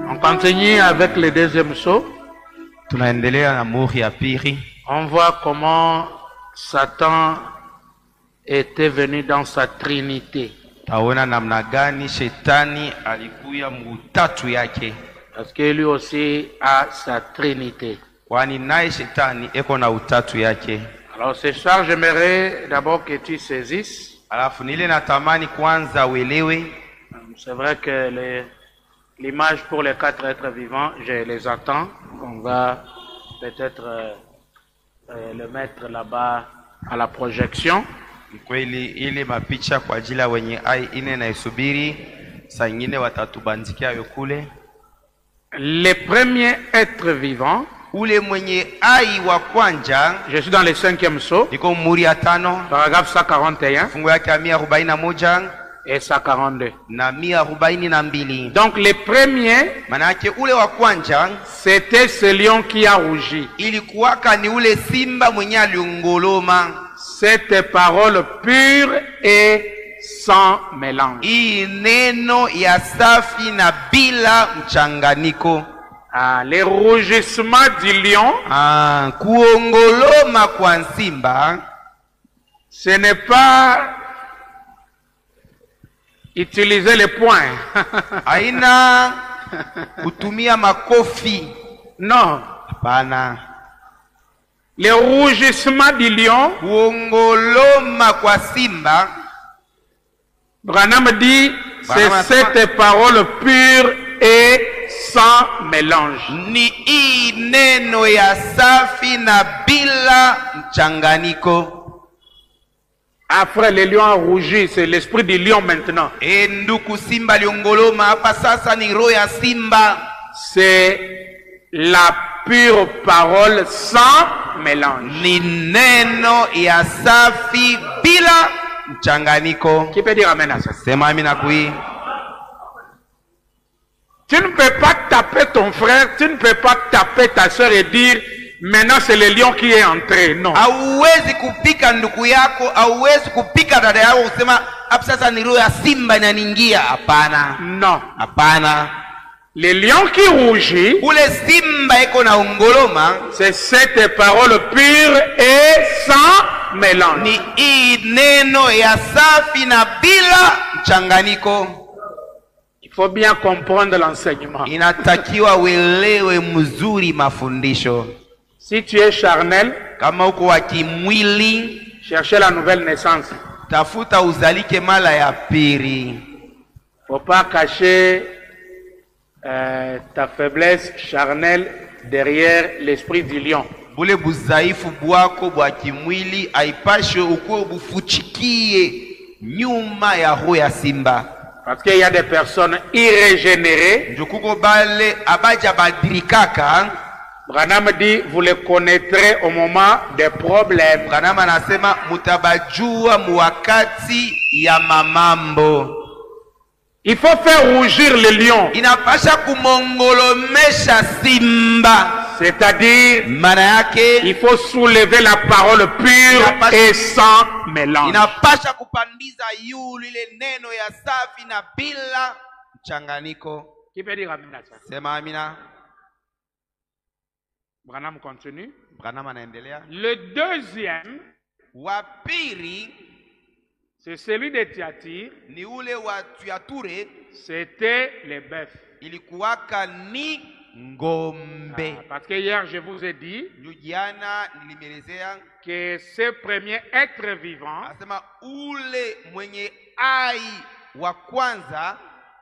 On continue avec le deuxième saut. Tunaendelea na muhuri ya pili. On voit comment Satan était venu dans sa trinité. Taona namna gani shetani alikuya mutatu yake. Parce que lui aussi a sa trinité. Kwani naye shetani eko na utatu yake. Alors ce soir, j'aimerais d'abord que tu saisisses. Alafu nile natamani kwanza uelewe. C'est vrai que l'image pour les 4 êtres vivants, je les attends. On va peut-être le mettre là-bas à la projection. Kweli ile mapicha kwa ajili ya wenye ai ine na isubiri saa nyingine watatubandikia yokule. Les premiers êtres vivants, ule mwenye ai wa kwanja, je suis dans le 5e saut, niko muri ya 5, paragraphe 141, fungu yake 141 et 142 na 142. Donc les premiers, manake ule wa kwanja c'était ce lion qui a rougi. Ilikuwaka ni ule simba mwenye aliongoloma. Cette parole pure et sans mélange. Hii neno ya safi na bila mchanganyiko. Les rugissements du lion, kuongoloma kwa simba, ce n'est pas utiliser les poings. Haina kutumia makofi. Non. Hapana. Les rugissements du lion, kuongoloma kwa simba, Branham dit, c'est cette parole pure et sans mélange. Ni neno ya safi na bila mchanganyiko. Après le lion a rougi, c'est l'esprit du lion maintenant. Nduku simba liongoloma, hapa sasa ni roho ya simba. C'est la pure parole sans mélange. Ni neno ya safi bila mchanganyiko. Qui peut dire amen à ça? Sema amina kui. Tu ne peux pas taper ton frère, tu ne peux pas taper ta soeur et dire maintenant c'est le lion qui est entré. Non. Hauwezi kupika ndugu yako, hauwezi kupika dada yako kusema hapa sasa ni roho ya simba inaningia. Hapana. Non. Hapana. Le lion qui rougit, ule simba eko na ongoloma, c'est cette parole pure et sans mélange. Ni neno ya safi na bila mchanganyiko. Il faut bien comprendre l'enseignement. Inatakiwa uelewe mzuri mafundisho. Si tu es charnel, kama uko wa kimwili, cherchez la nouvelle naissance. Tafuta uzalike mala ya pili. Faut pas cacher ta faiblesse charnelle derrière l'esprit du lion. Bule buzaifu bwako bwa kimwili aipashe ukuwe bufuchikie nyuma ya roho ya simba. Parce qu'il y a des personnes irrégénérées. Njukuko bale abaja badirikaka. Branham dit, vous les connaîtrez au moment des problèmes. Branham anasema mutabajua muwakati ya mamambo. Il faut faire rougir le lion. Inapasha kumongolomesha simba. C'est-à-dire, maana yake il faut soulever la parole pure et sans mélange. Inapasha kupandiza yulu ile neno ya safi na bila mchanganyiko. Qui peut dire amen à ça? Sema amina. Branham continue. Branham anaendelea. Le deuxième, wa pili, c'est celui de Thyatire. Ni ule wa Thyatire. C'était les bœufs. Ilikuwaka ni ngombe. Parce que hier je vous ai dit que ce premier être vivant asema ule mwenye ai wa kwanza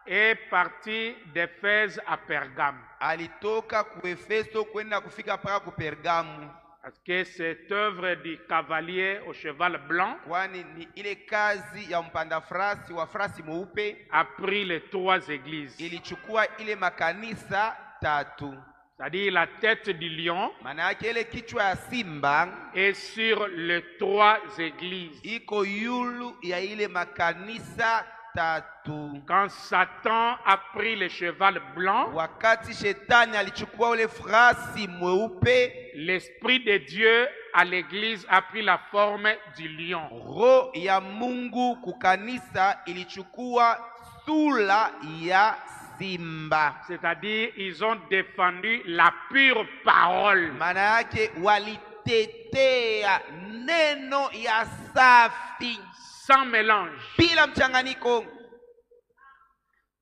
est parti d'Éphèse à Pergame. Alitoka ku Efeso kwenda kufika paka ku Pergamu. Parce que cette œuvre du cavalier au cheval blanc kwani ni ile kazi ya mpanda farasi wa farasi mweupe a pris les 3 églises. Ilichukua ile makanisa tatu. C'est-à-dire la tête du lion maana yake ile kichwa ya simba est sur les 3 églises. Iko yulu ya ile makanisa tatu. Quand Satan a pris le cheval blanc, wakati shetani alichukua ule farasi mweupe, l'esprit de Dieu à l'église a pris la forme du lion. Roho ya Mungu kukanisa ilichukua sura ya simba. C'est-à-dire, ils ont défendu la pure parole. Maana yake walitetea neno ya safi Sans mélange. bila mchanganyiko.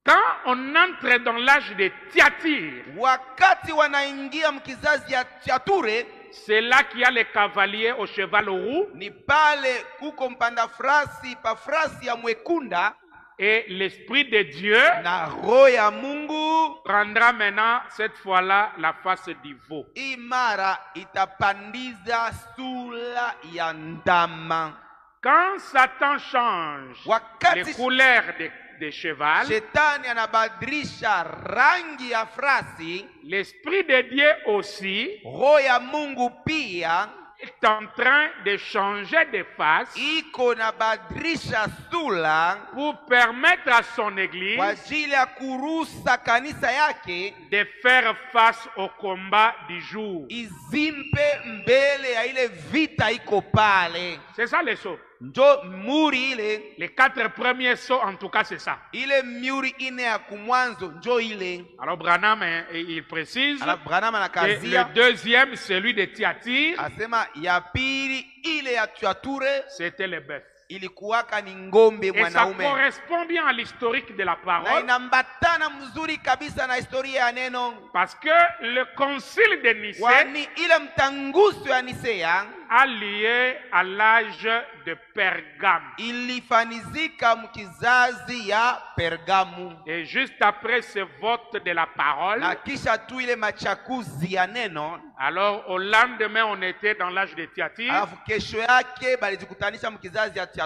Quand on entre dans l'âge de Thyatire, Wakati wanaingia mkizazi ya Thyatire, c'est là qu'il y a les cavaliers au cheval roux. ni pale kuko mpanda frasi pa frasi ya mwekunda, Et l'Esprit de Dieu na roho ya Mungu prendra maintenant, cette fois-là, la face du veau. imara itapandiza sura ya ndama. Quand Satan change Wakati les couleurs des chevals, Shetani anabadilisha rangi ya frasi, l'Esprit de Dieu aussi roho ya Mungu pia est en train de changer de face iko nabadilisha sura pour permettre à son Église kwa ajili ya kuruhusa kanisa yake de faire face au combat du jour. izimpe mbele ya ile vita iko pale. C'est ça les sauts. Njo muri ile, Les 4 premiers sauts, en tout cas, c'est ça. ile miuri ine ya kumwanzo njo ile. Alors Branham, il précise Ala Branham que anakazia le deuxième, celui de Thyatire, asema ya pili ile ya Thyatire c'était le bœuf. ilikuwaka ni ngombe Et ça mwanaume, correspond bien à l'historique de la na parole, inambatana mzuri kabisa na historia ya neno, parce que le concile de Nicée kwani ile mtanguso ya Nisea a lié à l'âge de Pergame. ilifanizika mkizazi ya Pergamu, Et juste après ce vote de la parole, na kisha tu ile machakuzi ya neno, alors au lendemain, on était dans l'âge de Thyatire. alafu kesho yake balijikutanisha mkizazi ya Thyatire.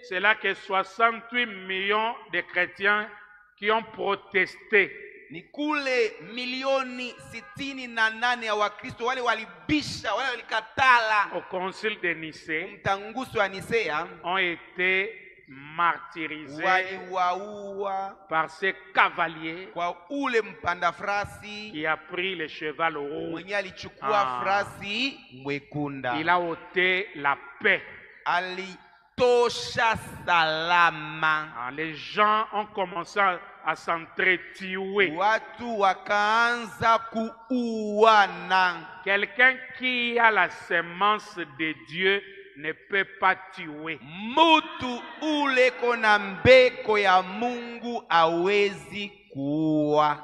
C'est là que 68 millions de chrétiens qui ont protesté. Ni kule milioni 68 ya Wakristo wale walibisha, wale walikatala Au concile de Nicée, mtanguso wa Nisea, ont été martyrisés waliwaua par ces cavaliers kwa ule mpanda frasi qui a pris le cheval roux. mwenye alichukua frasi mwekunda, Il a ôté la paix. alitosha salama. Les gens ont commencé à s'entretuer. Watu wakaanza kuuana. Quelqu'un qui a la semence de Dieu ne peut pas tuer. Mutu ule kona mbeko ya Mungu awezi kuua.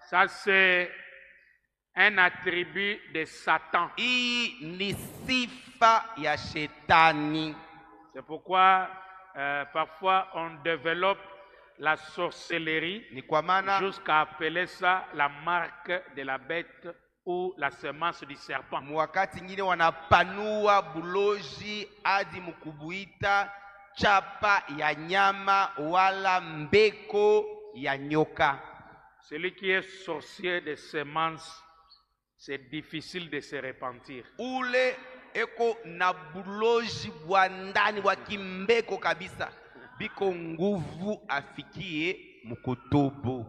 Ça, c'est un attribut de Satan. Hii ni sifa ya shetani. C'est pourquoi parfois on développe la sorcellerie Ni kwa maana jusqu'à appeler ça la marque de la bête ou la semence du serpent. wakati ngine wanapanua buloji hadi mkubuita chapa ya nyama wala mbeko ya nyoka. Celui qui est sorcier de semences, c'est difficile de se repentir. Ule eko na buloji bwa ndani wa kimbeko kabisa, biko nguvu afikie mkotobo.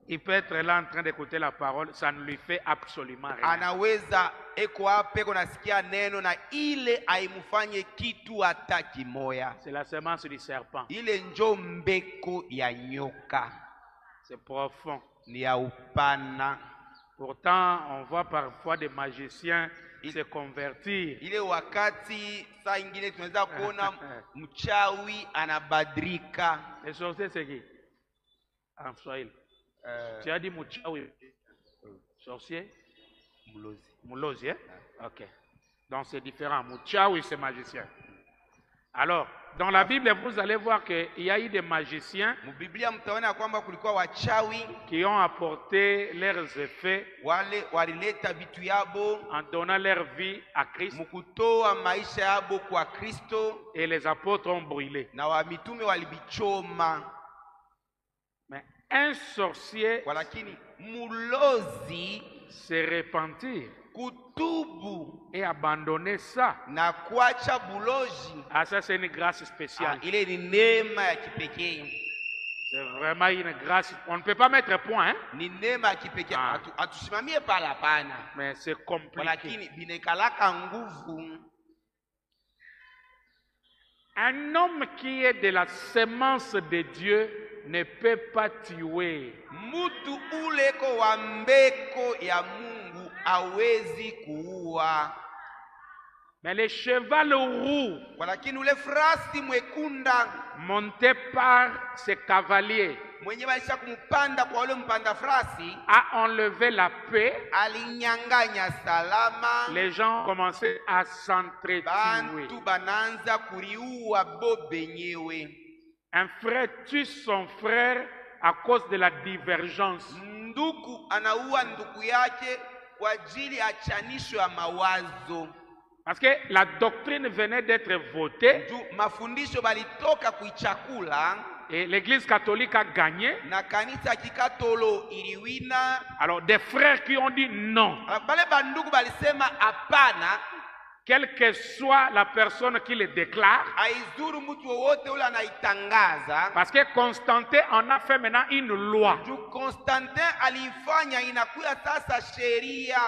Il peut être là en train d'écouter la parole, ça ne lui fait absolument rien. Anaweza eko hape kunasikia neno na ile aimufanye kitu hata kimoya. C'est la semence du serpent. Ile njo mbeko ya nyoka, C'est profond. ni ya upana. Pourtant, on voit parfois des magiciens se convertir. Ile wakati saa ingine tunaweza kuona mchawi anabadilika. Les sorciers, c'est qui? En Swahili. Tu as dit mouchawi. Sorcier? Mlozi. Moulozi, hein? Ok. Donc c'est différent. Mouchawi, c'est magicien. Alors, dans la Bible, vous allez voir qu'il y a eu des magiciens Mbiblia mtaona kwamba kulikuwa wachawi qui ont apporté leurs effets wale walileta vitu yabo en donnant leur vie à Christ mkutoa maisha yabo kwa Kristo, et les apôtres ont brûlé. na wamitume walibichoma. Mais un sorcier Walakini mulozi se repentir kutubu et abandonner ça, na kuacha buloji, ah, ça c'est une grâce spéciale. ile ni neema ya kipekee. C'est vraiment une grâce. On ne peut pas mettre point, hein? Ni neema ya kipekee. Atusimamie pala hapana, Mais c'est compliqué. lakini binekalaka nguvu. Un homme qui est de la semence de Dieu ne peut pas tuer. Mutu uleko wa mbeko ya Mungu hawezi kuua. Mais le cheval roux, Walakini ule frasi mwekunda monté par ses cavaliers, mwenye balisha kumpanda kwa ule mpanda frasi a enlevé la paix. alinyanganya salama. Les gens commençaient à s'entretuer. Bantu bananza kuriua bo benyewe. Un frère tue son frère à cause de la divergence. Nduku anaua nduku yake kwa ajili ya chanisho ya mawazo. Parce que la doctrine venait d'être votée Mafundisho balitoka kuichakula et l'Église catholique a gagné. na kanisa kikatolo iliwina. Alors des frères qui ont dit non. Bale banduku balisema hapana, Quelle que soit la personne qui le déclare. aizuru mtu wowote ule anaitangaza. Parce que Constantin en a fait maintenant une loi. Constantin alifanya inakuya sasa sheria.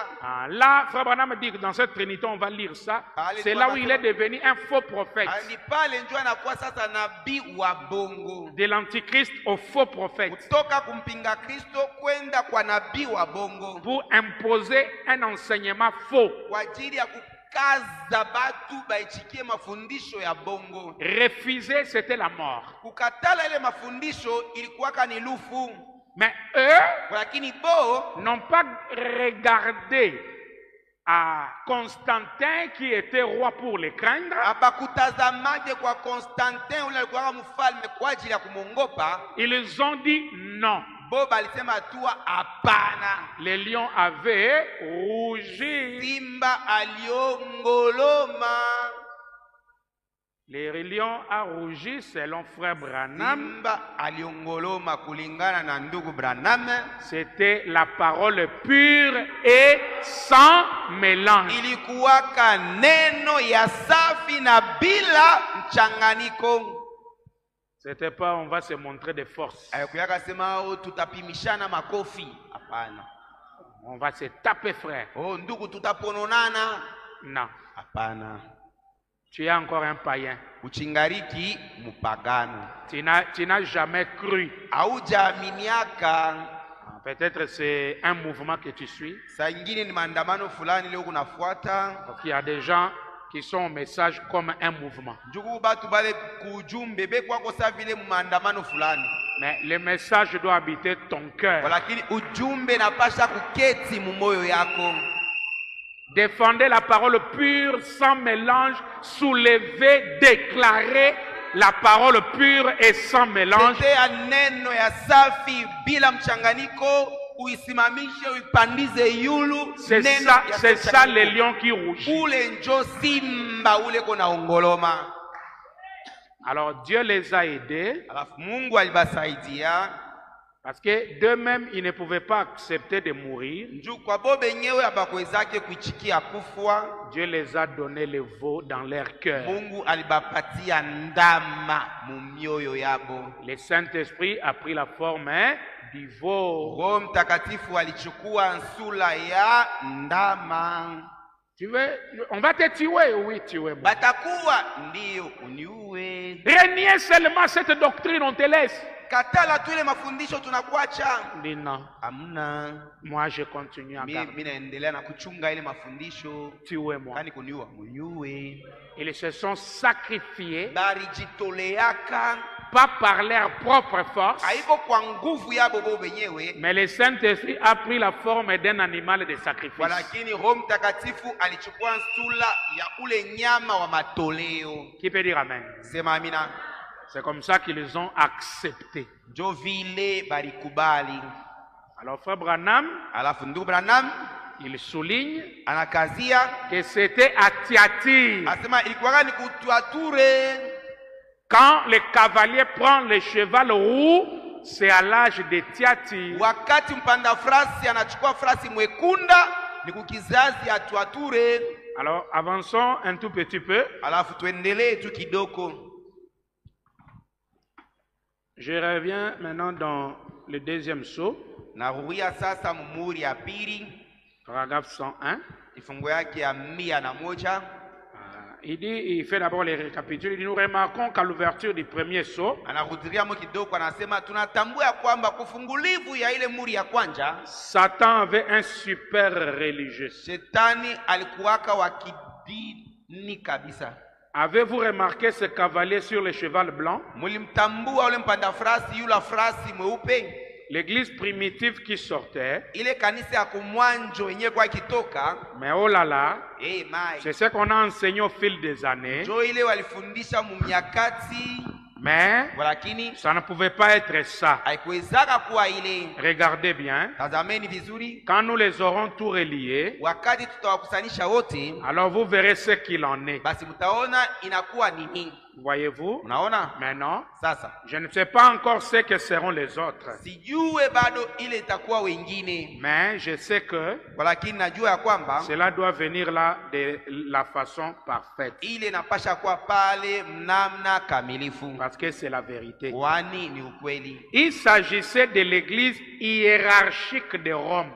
Là, Frère Branham dit que dans cette trinité, on va lire ça. C'est là où il est devenu un faux prophète. Pale ndio anakuwa sasa nabii wa bongo. De l'antichrist au faux prophète. Kutoka kumpinga Kristo kwenda kwa nabii wa bongo. Pour imposer un enseignement faux. Kwa ajili ya kukaza batu baichikie mafundisho ya bongo. Refuser, c'était la mort. Kukatala ile mafundisho ilikuwaka ni lufu. Mais eux lakini bo n'ont pas regardé à Constantin qui était roi pour les craindre. Abakutazamaje kwa Constantin ule alikuwa mfalme kwa ajili ya kumongopa. Ils ont dit non. Bo balisema tua hapana. Les lions avaient rougi. Simba aliongoloma. Les lions a rougi selon Frère Branham. Simba aliongoloma kulingana na ndugu Branham. C'était la parole pure et sans mélange. Ilikuwaka neno ya safi na bila mchanganyiko. C'était pas on va se montrer de force. Ayakuyaka sema tutapimishana makofi. Hapana. On va se taper frère. Oh ndugu tutapononana. Non. Hapana. Tu es encore un païen. Uchingariki mupagano. Tu n'as jamais cru. Haujaaminiaka. Peut-être c'est un mouvement que tu suis. Saa ingine ni maandamano fulani leo kunafuata. Parce qu'il y a des gens qui sont au message comme un mouvement. Njugu batu bale kujumbe be kwako sa vile maandamano fulani. Mais le message doit habiter ton cœur. Lakini ujumbe napasha kuketi mumoyo yako. Défendez la parole pure, sans mélange, soulevez, déclarez la parole pure et sans mélange. Neno ya safi bila mchanganyiko, uisimamishe uipandize yulu. C'est ça les lions qui rougissent. Ule njo simba ule kona ongoloma. Alors Dieu les a aidés. Alafu Mungu alibasaidia. Parce que d'eux-mêmes, ils ne pouvaient pas accepter de mourir. Dieu les a donné le veau dans leur cœur. Le Saint-Esprit a pris la forme du veau. Tu veux, on va te tuer, oui, tuer. Renier seulement cette doctrine, on te laisse. Katala tu ile mafundisho tunakuacha. Non. Amna. Moi je continue à garder. Mimi naendelea na kuchunga ile mafundisho. Tuwe moi. Kani kuniua. Mniue. Ils se sont sacrifiés. Barijitoleaka. Pas par leur propre force. Haiko kwa nguvu yabo bo benyewe. Mais le Saint-Esprit a pris la forme d'un animal de sacrifice. Walakini Roho Mtakatifu alichukua sura ya ule nyama wa matoleo. Qui peut dire amen? Sema amina. C'est comme ça qu'ils ont accepté. Alors Frère Branham, il souligne que c'était à Thyatire. Quand le cavalier prend le cheval roux, c'est à l'âge de Thyatire. Alors avançons un tout petit peu. Je reviens maintenant dans le deuxième sceau. Paragraphe 101. Il dit, il fait d'abord les récapitules. Il dit, nous remarquons qu'à l'ouverture du premier sceau, Satan avait un super religieux. Avez-vous remarqué ce cavalier sur le cheval blanc? L'église primitive qui sortait, mais oh là là, c'est ce qu'on a enseigné au fil des années, mais ça ne pouvait pas être ça. Regardez bien, quand nous les aurons tous reliés, alors vous verrez ce qu'il en est. Voyez-vous? Maintenant, je ne sais pas encore ce que seront les autres. Mais je sais que cela doit venir là de la façon parfaite. Parce que c'est la vérité. Il s'agissait de l'église hiérarchique de Rome.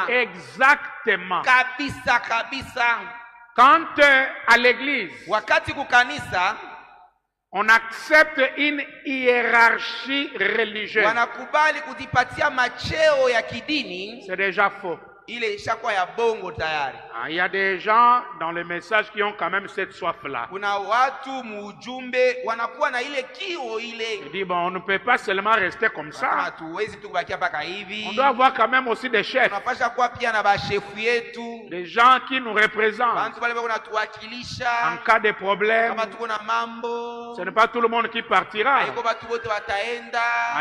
Exactement. Quand à l'église, on accepte une hiérarchie religieuse, c'est déjà faux. Il y a des gens dans le message qui ont quand même cette soif-là. Il dit, bon, on ne peut pas seulement rester comme ça. On doit avoir quand même aussi des chefs. Des gens qui nous représentent. En cas de problème, ce n'est pas tout le monde qui partira.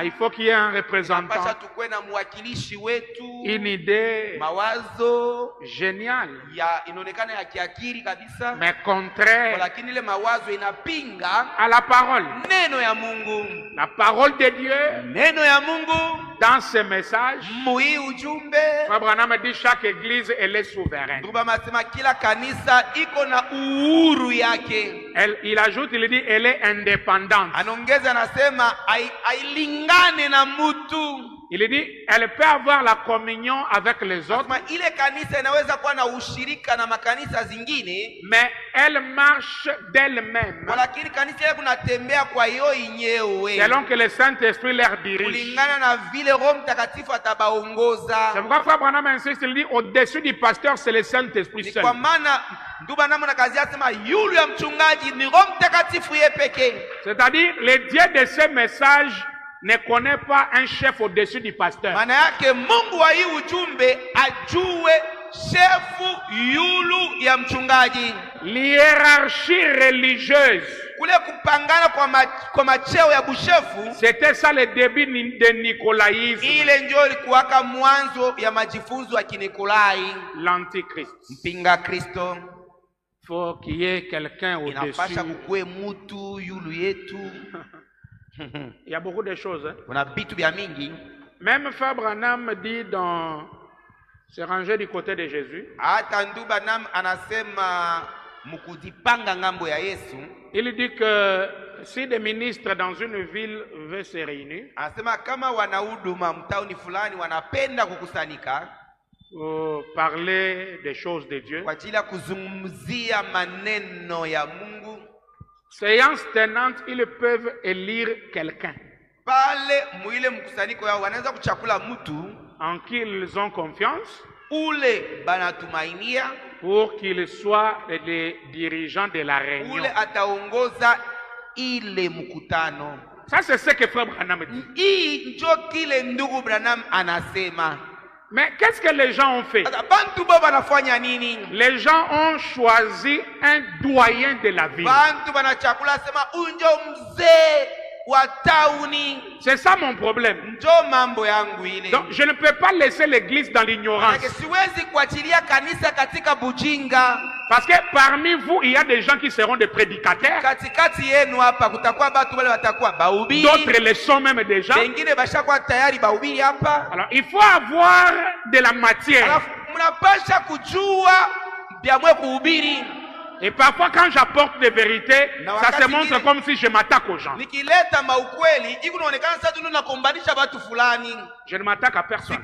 Il faut qu'il y ait un représentant. Une idée génial, mais contraire à la parole. La parole de Dieu, dans ce message, Abraham dit chaque église elle est souveraine. Il ajoute, il dit elle est indépendante. Il dit, elle peut avoir la communion avec les autres, mais elle marche d'elle-même, selon que le Saint-Esprit leur dirige. C'est pourquoi Frère Branham insiste, il dit, au-dessus du pasteur, c'est le Saint-Esprit seul. C'est-à-dire, le Dieu de ce message ne connaît pas un chef au-dessus du pasteur. L'hiérarchie religieuse, c'était ça le début de nicolaïsme. L'antichrist. Il faut qu'il y ait quelqu'un au-dessus. Il y a beaucoup de choses. Même Frère Branham dit dans se ranger du côté de Jésus. Il dit que si des ministres dans une ville veulent se réunir pour parler des choses de Dieu, séance tenante, ils peuvent élire quelqu'un en qui ils ont confiance pour qu'il soit le dirigeant de la réunion. Ça, c'est ce que Frère Branham dit. Mais qu'est-ce que les gens ont fait? Les gens ont choisi un doyen de la ville. C'est ça mon problème. Donc je ne peux pas laisser l'église dans l'ignorance. Parce que parmi vous, il y a des gens qui seront des prédicateurs. D'autres le sont même déjà. Alors il faut avoir de la matière. Et parfois quand j'apporte des vérités, ça se montre comme si je m'attaque aux gens. Je ne m'attaque à personne.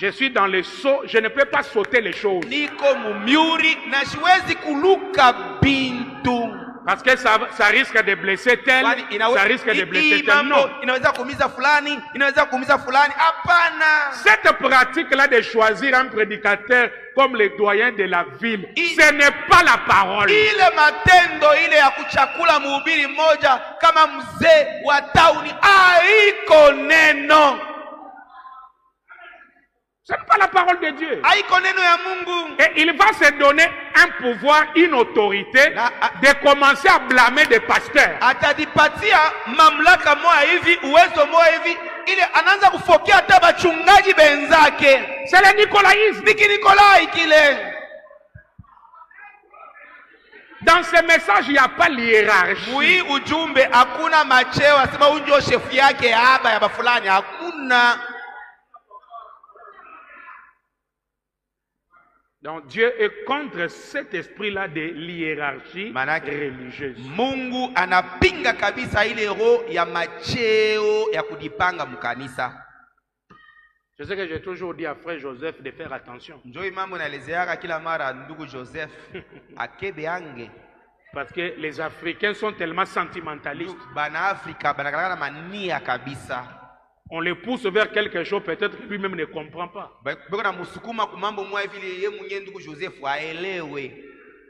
Je suis dans le saut, je ne peux pas sauter les choses. Niko mumiuri na siwezi kuluka bintu. Parce que ça risque de blesser tel, ça risque de blesser tel. Non. Inaweza kuumiza fulani, inaweza kuumiza fulani. Hapana. Cette pratique-là de choisir un prédicateur comme le doyen de la ville, ce n'est pas la parole. Ile matendo ile ya kuchakula mhubiri mmoja kama mzee wa tauni haiko neno. Ce n'est pas la parole de Dieu. Haiko neno ya Mungu. Et il va se donner un pouvoir, une autorité de commencer à blâmer des pasteurs. Atadipatia mamlaka moja hivi, uwezo moja hivi, ile anaanza kufokea hata bachungaji benzake. C'est le nicolaïsme. Niki Nikolai kile. Dans ce message, il n'y a pas l'hiérarchie. Mui ujumbe hakuna macheo, asema unjo chef yake haba ya bafulani, hakuna. Donc Dieu est contre cet esprit-là de l'hiérarchie religieuse. Mungu anapinga kabisa ile roho ya macheo ya kudipanga mkanisa. Je sais que j'ai toujours dit à frère Joseph de faire attention. Njoi mambo naelezeaka kila mara ndugu Joseph akebe ange. Parce que les Africains sont tellement sentimentalistes. Bana Afrika banakalaka na mania kabisa. On le pousse vers quelque chose, peut-être que lui-même ne comprend pas.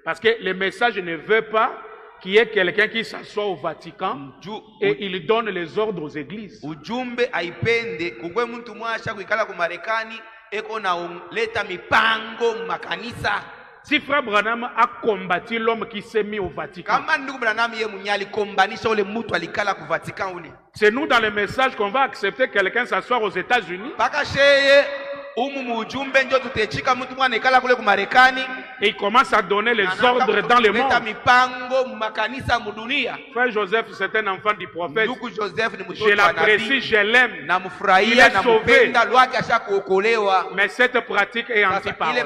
Parce que le message ne veut pas qu'il y ait quelqu'un qui s'assoit au Vatican et il donne les ordres aux églises. Si frère Branham a combattu l'homme qui s'est mis au Vatican, c'est nous dans le message qu'on va accepter quelqu'un s'asseoir aux États-Unis et il commence à donner les ordres dans le monde. Frère Joseph, c'est un enfant du prophète. Je l'apprécie, je l'aime. Il est sauvé. Mais cette pratique est anti-parole.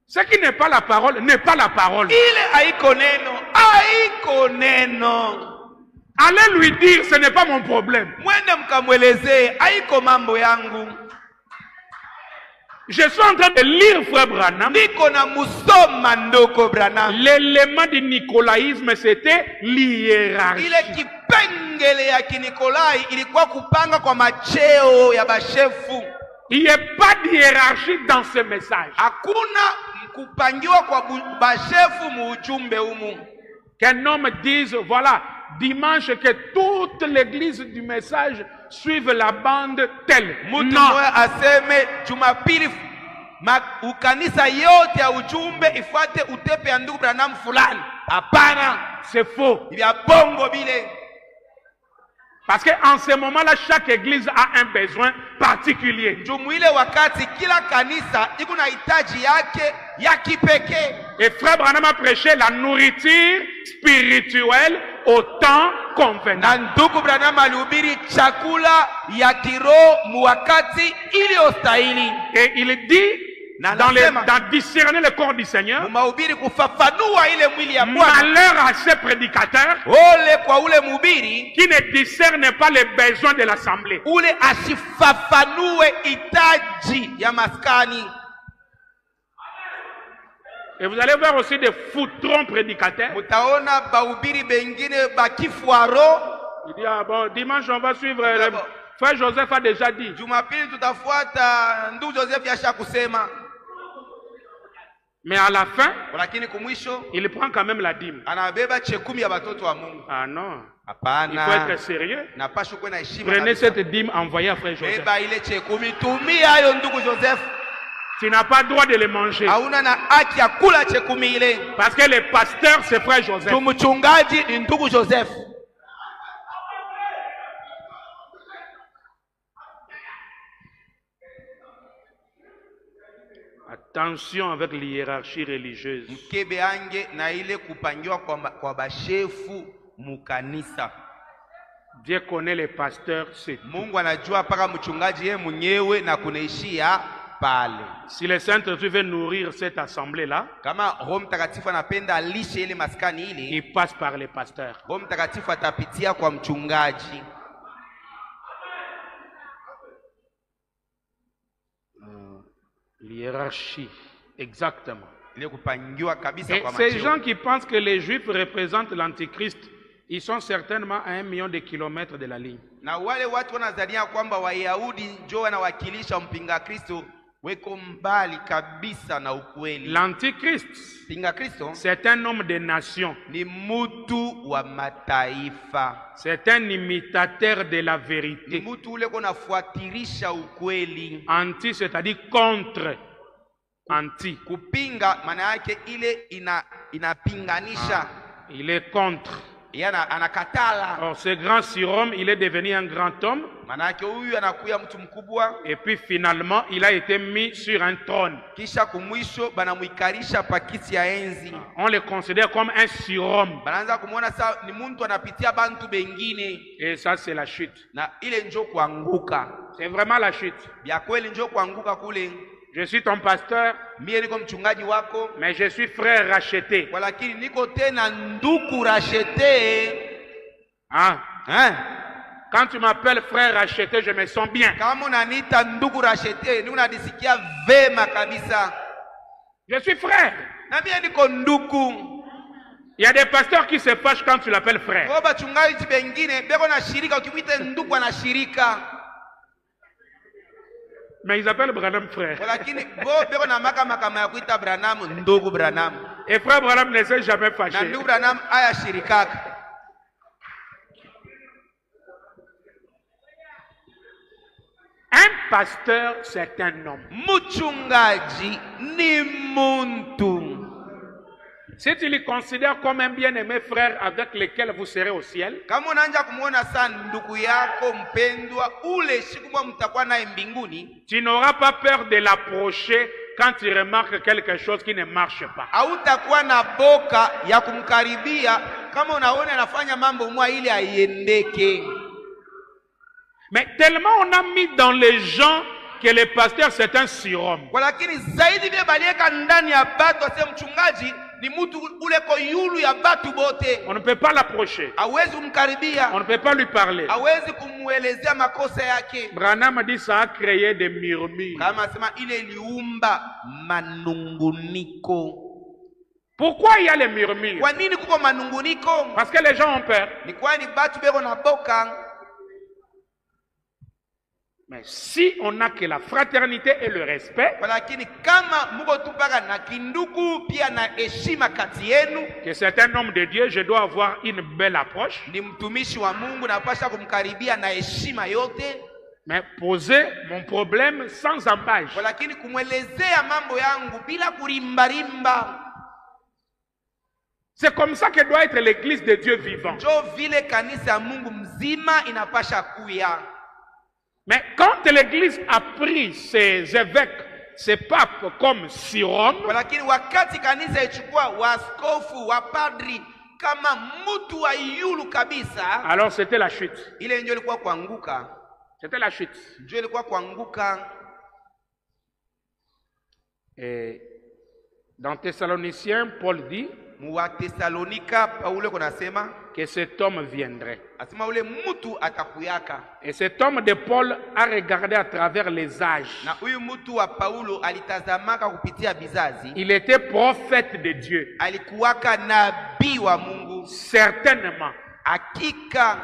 Ce qui n'est pas la parole n'est pas la parole. Allez lui dire, ce n'est pas mon problème. Je suis en train de lire frère Branham. L'élément du nicolaïsme, c'était l'hiérarchie. Il n'y a pas de hiérarchie dans ce message. Qu'un homme dise, voilà, dimanche que toute l'église du message suive la bande telle. Non. C'est faux. Parce qu'en ce moment-là, chaque église a un besoin particulier. Et frère Branham a prêché la nourriture spirituelle au temps convenant. Et il dit, dans discerner le corps du Seigneur, malheur à ces prédicateurs qui ne discernent pas les besoins de l'assemblée. Et vous allez voir aussi des foutrons prédicateurs. Il dit, ah bon, dimanche on va suivre. Frère Joseph a déjà dit. Mais à la fin, il prend quand même la dîme. Ah non. Il faut être sérieux. Prenez cette dîme envoyée à frère Joseph. Tu n'as pas le droit de les manger. Parce que le pasteur, c'est frère Joseph. Attention avec l'hiérarchie religieuse. Dieu connaît les pasteurs, c'est tout. pale. Si le Saint-Esprit veut nourrir cette assemblée-là, Kama Roho Mtakatifu anapenda alishe ile maskani ile, il passe par les pasteurs. Roho Mtakatifu atapitia kwa mchungaji. L'hiérarchie, exactement. Ile kupangiwa kabisa Et kwa ces macheo. gens qui pensent que les Juifs représentent l'Antichrist, ils sont certainement à 1 million de kilomètres de la ligne. Na wale watu wanazania kwamba Wayahudi ndio wanawakilisha mpinga Kristo, weko mbali kabisa na ukweli. L'Antichrist, Mpinga Kristo c'est un homme de nation. ni mutu wa mataifa. C'est un imitateur de la Ni vérité. mutu ule kunafuatirisha ukweli. Anti, c'est-à-dire contre. Anti. Kupinga maana yake ile inapinganisha. Il est contre. Yana anakatala. Or, ce grand surhomme, il est devenu un grand homme. Maana yake huyu anakuya mtu mkubwa. Et puis finalement, il a été mis sur un trône. Kisha kumwisho banamuikarisha pakiti ya enzi. On le considère comme un surhomme. Banaanza kumuona saa ni mtu anapitia bantu bengine. Et ça, c'est la chute. Na ile njo kuanguka. C'est vraiment la chute. Bia kweli njo kuanguka kule. Je suis ton pasteur, Mie niko mchungaji wako, mais je suis frère racheté. walakini niko tena nduku rachete. Hein? Quand tu m'appelles frère racheté, je me sens bien. Kama unaniita nduku rachete, ni unadisikia vema kabisa. Je suis frère. Na mie niko nduku. Il y a des pasteurs qui se fâchent quand tu l'appelles frère. Kwa bachungaji bengine beko na shirika, ukimwita nduku ana shirika. Mais ils appellent Branham frère. Walakini bo beko na makama ya kuita Branham ndugu Branham. Et frère Branham ne s'est jamais Na fâché. ndugu Branham aya shirikaka. Un pasteur, c'est un homme. Mchungaji ni muntu. Si tu le considères comme un bien-aimé frère avec lequel vous serez au ciel, Kama unaanza kumuona sana ndugu yako mpendwa, ule siku moja mtakuwa naye mbinguni, tu n'auras pas peur de l'approcher quand tu remarques quelque chose qui ne marche pas. hautakuwa na boka ya kumkaribia kama unaona anafanya mambo mwa ili aiendeke. Mais tellement on a mis dans les gens que le pasteur c'est un surhomme. Lakini zaidi vile balieka ndani ya batu ase mchungaji ni mtu ule ko yulu ya batu bote. On ne peut pas l'approcher. Hawezi kumkaribia. On ne peut pas lui parler. Hawezi kumuelezea makosa yake. Branham a dit ça a créé des murmures. Kama sema ile iliumba manunguniko. Pourquoi il y a les murmures? Kwa nini kuko manunguniko? Parce que les gens ont peur. Ni kwani batu beko na boka. Mais si on n'a que la fraternité et le respect, Lakini kama muko tupaka na kinduku pia na heshima kati yenu, que c'est un homme de Dieu, je dois avoir une belle approche. ni mtumishi wa Mungu na pasha kumkaribia na heshima yote. Mais poser mon problème sans embâche. Lakini kumwelezea mambo yangu bila kurimbarimba. C'est comme ça que doit être l'église de Dieu vivant. Jo vile kanisa ya Mungu mzima inapasha kuya. Mais quand l'église a pris ses évêques, ses papes comme surhommes, Lakini wakati kanisa ichukua waskofu, wapadri kama mtu wa yulu kabisa, alors c'était la chute. ile ndio ilikuwa kuanguka. C'était la chute. Ndio ilikuwa kuanguka. Et dans Thessaloniciens, Paul dit Mwa Thessalonika Paulo konasema que cet homme viendrait. asema ule mtu atakuyaka. Et cet homme de Paul a regardé à travers les âges. Na huyu mtu wa Paulo alitazamaka kupitia bizazi. Il était prophète de Dieu. Alikuwaka nabii wa Mungu. Certainement. Hakika.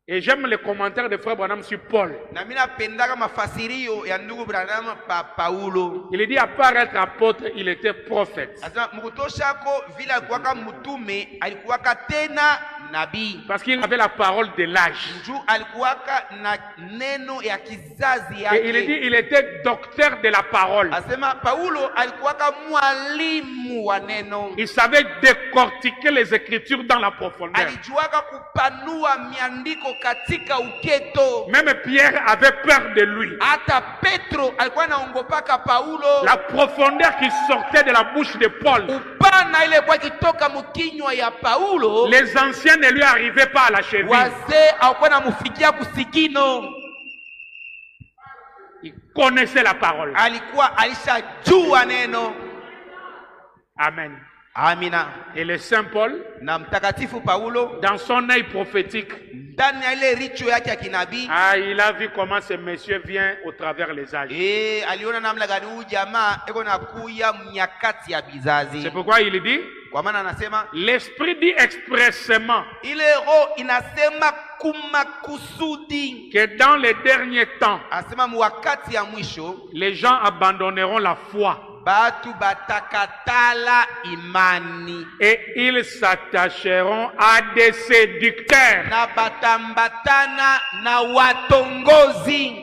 Et j'aime les commentaires de frère Branham sur Paul. Na mimi napendaka mafasirio ya ndugu Branham pa Paulo. Il dit à part être apôtre, il était prophète. Asema mkutoshako vile alikuwaka mtume, alikuwaka tena nabii. Parce qu'il avait la parole de l'âge. Njoo alikuwaka na neno ya kizazi yake. Et il dit il était docteur de la parole. Asema Paulo alikuwaka mwalimu wa neno. Il savait décortiquer les écritures dans la profondeur. Alijuaka kupanua miandiko katika uketo. Même Pierre avait peur de lui. Hata Petro alikuwa anaongopaka Paulo. La profondeur qui sortait de la bouche de Paul. Upana ile kwa kitoka mkinywa ya Paulo. Les anciens ne lui arrivaient pas à la cheville. Wazee hawakuwa namufikia kusikino. connaissait la parole. alikuwa alishajua neno. Amen. Amina. Et le Saint Paul, Na mtakatifu Paulo dans son œil prophétique, ndani ya ile richo yake ya kinabii, il a vu comment ce monsieur vient au travers les âges. aliona namna gani huyu jamaa eko nakuya mnyakati ya bizazi. C'est pourquoi il dit, Kwa maana anasema l'Esprit dit expressément ile roho inasema kumakusudi que dans les derniers temps, asema mwakati ya mwisho les gens abandonneront la foi batu batakatala imani et ils s'attacheront à des séducteurs. na batambatana na watongozi.